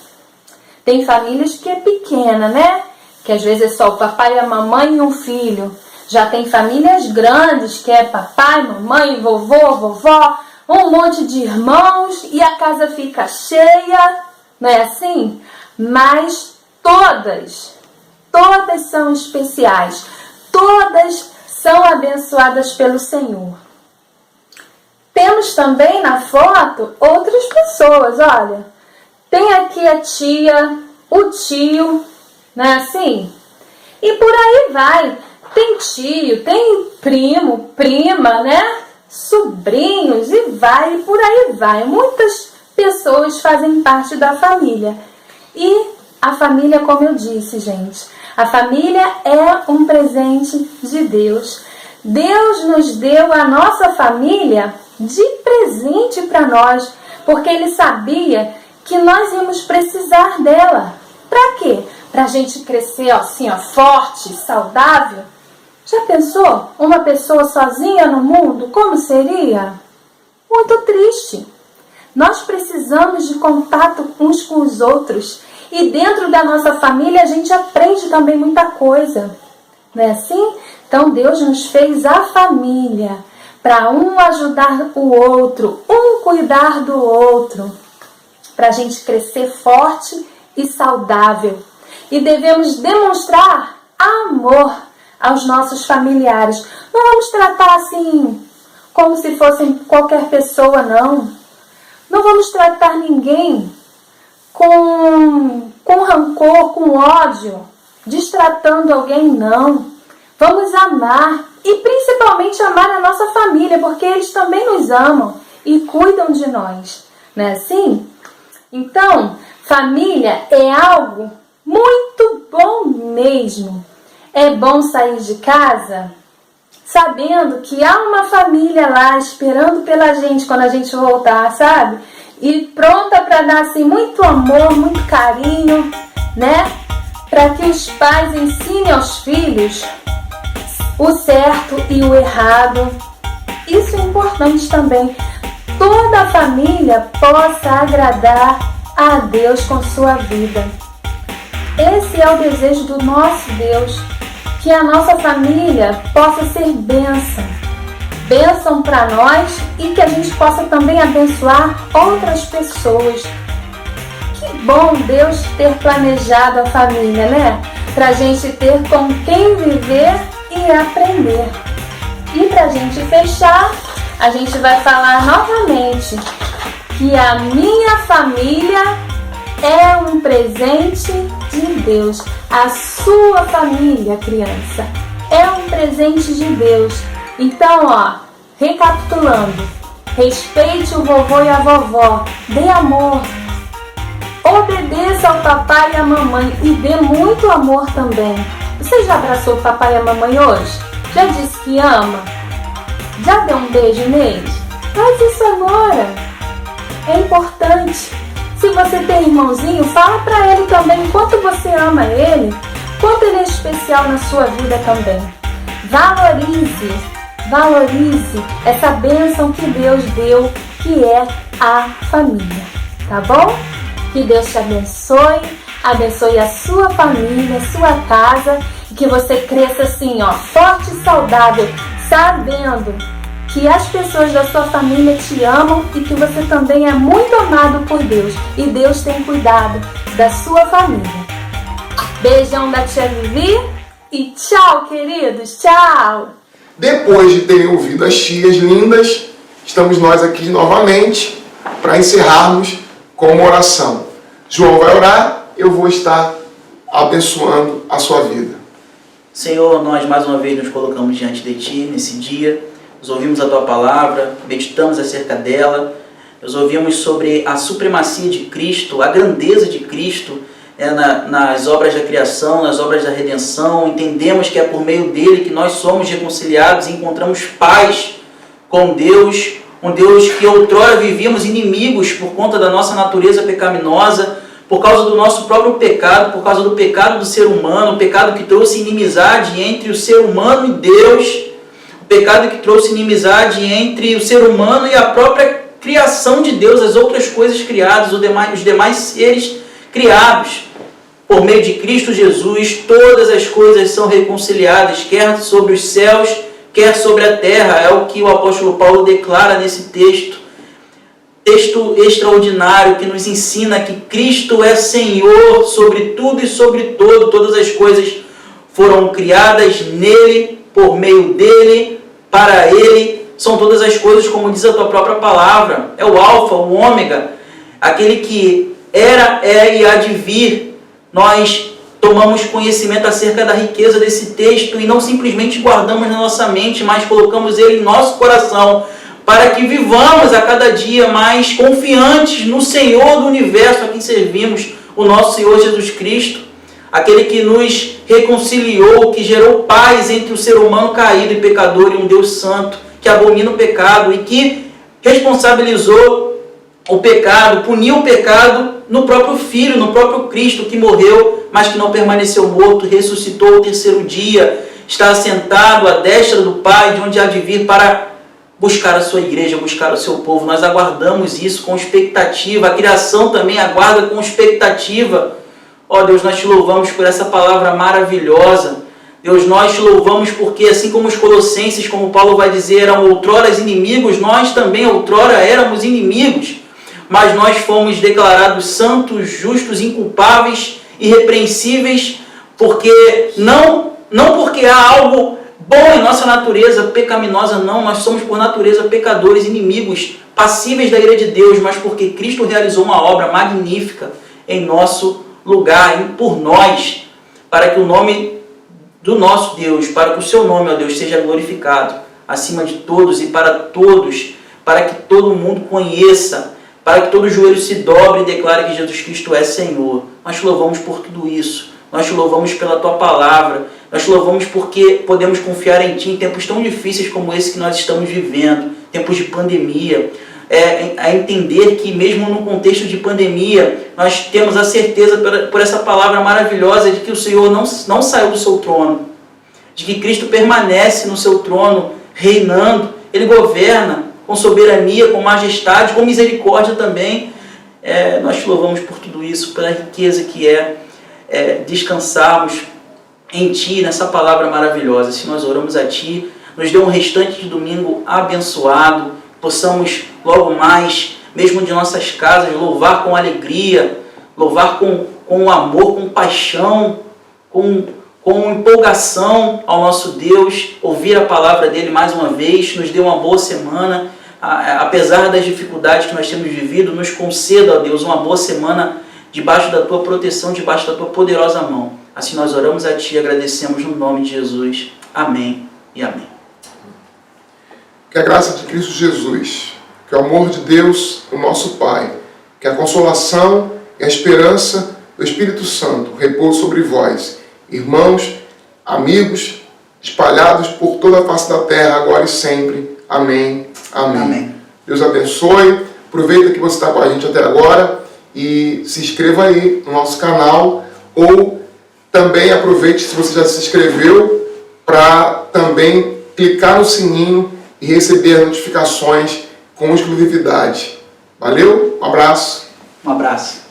S3: Tem famílias que é pequena, né? Que às vezes é só o papai, a mamãe e um filho. Já tem famílias grandes, que é papai, mamãe, vovô, vovó, um monte de irmãos e a casa fica cheia, não é assim? Mas todas são especiais, todas são abençoadas pelo Senhor. Temos também na foto outras pessoas, olha. Tem aqui a tia, o tio, não é assim? E por aí vai. Tem tio, tem primo, prima, né? Sobrinhos e por aí vai. Muitas pessoas fazem parte da família. E a família, como eu disse, gente, a família é um presente de Deus. Deus nos deu a nossa família de presente para nós, porque Ele sabia que nós íamos precisar dela. Para quê? Para a gente crescer assim, forte, saudável. Já pensou uma pessoa sozinha no mundo? Como seria? Muito triste. Nós precisamos de contato uns com os outros. E dentro da nossa família a gente aprende também muita coisa. Não é assim? Então Deus nos fez a família para um ajudar o outro, um cuidar do outro, para a gente crescer forte e saudável. E devemos demonstrar amor aos nossos familiares. Não vamos tratar assim como se fossem qualquer pessoa, não. Não vamos tratar ninguém com rancor, com ódio, destratando alguém, não. Vamos amar e principalmente amar a nossa família, porque eles também nos amam e cuidam de nós, não é assim? Então, família é algo muito bom mesmo. É bom sair de casa sabendo que há uma família lá esperando pela gente quando a gente voltar, sabe? E pronta para dar assim muito amor, muito carinho, né? Para que os pais ensinem aos filhos o certo e o errado. Isso é importante também. Toda a família possa agradar a Deus com sua vida. Esse é o desejo do nosso Deus, que a nossa família possa ser bênção para nós e que a gente possa também abençoar outras pessoas. Que bom Deus ter planejado a família, né? Para a gente ter com quem viver e aprender. E para a gente fechar, a gente vai falar novamente que a minha família é um presente de Deus. A sua família, criança, é um presente de Deus. Então, recapitulando, respeite o vovô e a vovó, dê amor, obedeça ao papai e à mamãe e dê muito amor também. Você já abraçou o papai e a mamãe hoje? Já disse que ama? Já deu um beijo neles? Faz isso agora. É importante. Se você tem irmãozinho, fala para ele também quanto você ama ele, quanto ele é especial na sua vida também. Valorize essa bênção que Deus deu, que é a família, tá bom? Que Deus te abençoe a sua família, a sua casa, e que você cresça assim, forte e saudável, sabendo que as pessoas da sua família te amam e que você também é muito amado por Deus. E Deus tem cuidado da sua família. Beijão da tia Vivi e tchau, queridos. Tchau!
S1: Depois de terem ouvido as tias lindas, estamos nós aqui novamente para encerrarmos com uma oração. João vai orar, eu vou estar abençoando a sua vida.
S2: Senhor, nós mais uma vez nos colocamos diante de Ti nesse dia. Nós ouvimos a Tua palavra, meditamos acerca dela, Nós ouvimos sobre a supremacia de Cristo, a grandeza de Cristo nas obras da criação, nas obras da redenção. Entendemos que é por meio dele que nós somos reconciliados e encontramos paz com Deus, um Deus que outrora vivíamos inimigos por conta da nossa natureza pecaminosa, por causa do nosso próprio pecado, por causa do pecado do ser humano, o pecado que trouxe inimizade entre o ser humano e Deus, o pecado que trouxe inimizade entre o ser humano e a própria criação de Deus, as outras coisas criadas, os demais seres criados. Por meio de Cristo Jesus, todas as coisas são reconciliadas, quer sobre os céus, quer sobre a terra. É o que o apóstolo Paulo declara nesse texto extraordinário que nos ensina que Cristo é Senhor sobre tudo e sobre todo. Todas as coisas foram criadas nele, por meio dele, para ele. São todas as coisas, como diz a tua própria palavra. É o Alfa, o Ômega, aquele que era, é e há de vir. Nós tomamos conhecimento acerca da riqueza desse texto e não simplesmente guardamos na nossa mente, mas colocamos ele em nosso coração, para que vivamos a cada dia mais confiantes no Senhor do universo a quem servimos, o nosso Senhor Jesus Cristo, aquele que nos reconciliou, que gerou paz entre o ser humano caído e pecador e um Deus santo, que abomina o pecado e que responsabilizou o pecado, puniu o pecado no próprio Filho, no próprio Cristo, que morreu, mas que não permaneceu morto, ressuscitou ao terceiro dia, está assentado à destra do Pai, de onde há de vir para buscar a sua igreja, buscar o seu povo. Nós aguardamos isso com expectativa, a criação também aguarda com expectativa. Ó Deus, nós te louvamos por essa palavra maravilhosa. Deus, nós te louvamos porque, assim como os colossenses, como Paulo vai dizer, eram outrora inimigos, nós também outrora éramos inimigos, mas nós fomos declarados santos, justos, inculpáveis, irrepreensíveis, porque não porque há algo bom em nossa natureza pecaminosa, não, nós somos por natureza pecadores, inimigos, passíveis da ira de Deus, mas porque Cristo realizou uma obra magnífica em nosso lugar, por nós, para que o nome do nosso Deus, para que o seu nome, ó Deus, seja glorificado acima de todos e para todos, para que todo mundo conheça, para que todo joelho se dobre e declare que Jesus Cristo é Senhor. Nós te louvamos por tudo isso, nós te louvamos pela tua palavra, nós te louvamos porque podemos confiar em ti em tempos tão difíceis como esse que nós estamos vivendo, tempos de pandemia, a entender que mesmo no contexto de pandemia, nós temos a certeza por essa palavra maravilhosa de que o Senhor não saiu do seu trono, de que Cristo permanece no seu trono, reinando, Ele governa com soberania, com majestade, com misericórdia também. Nós te louvamos por tudo isso, pela riqueza que descansarmos em Ti, nessa palavra maravilhosa. Se nós oramos a Ti, nos dê um restante de domingo abençoado, possamos logo mais, mesmo de nossas casas, louvar com alegria, louvar com amor, com paixão, com empolgação ao nosso Deus, ouvir a palavra dEle mais uma vez. Nos dê uma boa semana, apesar das dificuldades que nós temos vivido, nos conceda, ó Deus, uma boa semana debaixo da Tua proteção, debaixo da Tua poderosa mão. Assim nós oramos a Ti e agradecemos no nome de Jesus. Amém e amém.
S1: Que a graça de Cristo Jesus, que o amor de Deus, o nosso Pai, que a consolação e a esperança do Espírito Santo repouse sobre vós, irmãos, amigos, espalhados por toda a face da terra, agora e sempre. Amém. Amém.
S2: Amém.
S1: Deus abençoe. Aproveita que você está com a gente até agora e se inscreva aí no nosso canal, ou também aproveite, se você já se inscreveu, para também clicar no sininho e receber as notificações com exclusividade. Valeu, um abraço.
S2: Um abraço.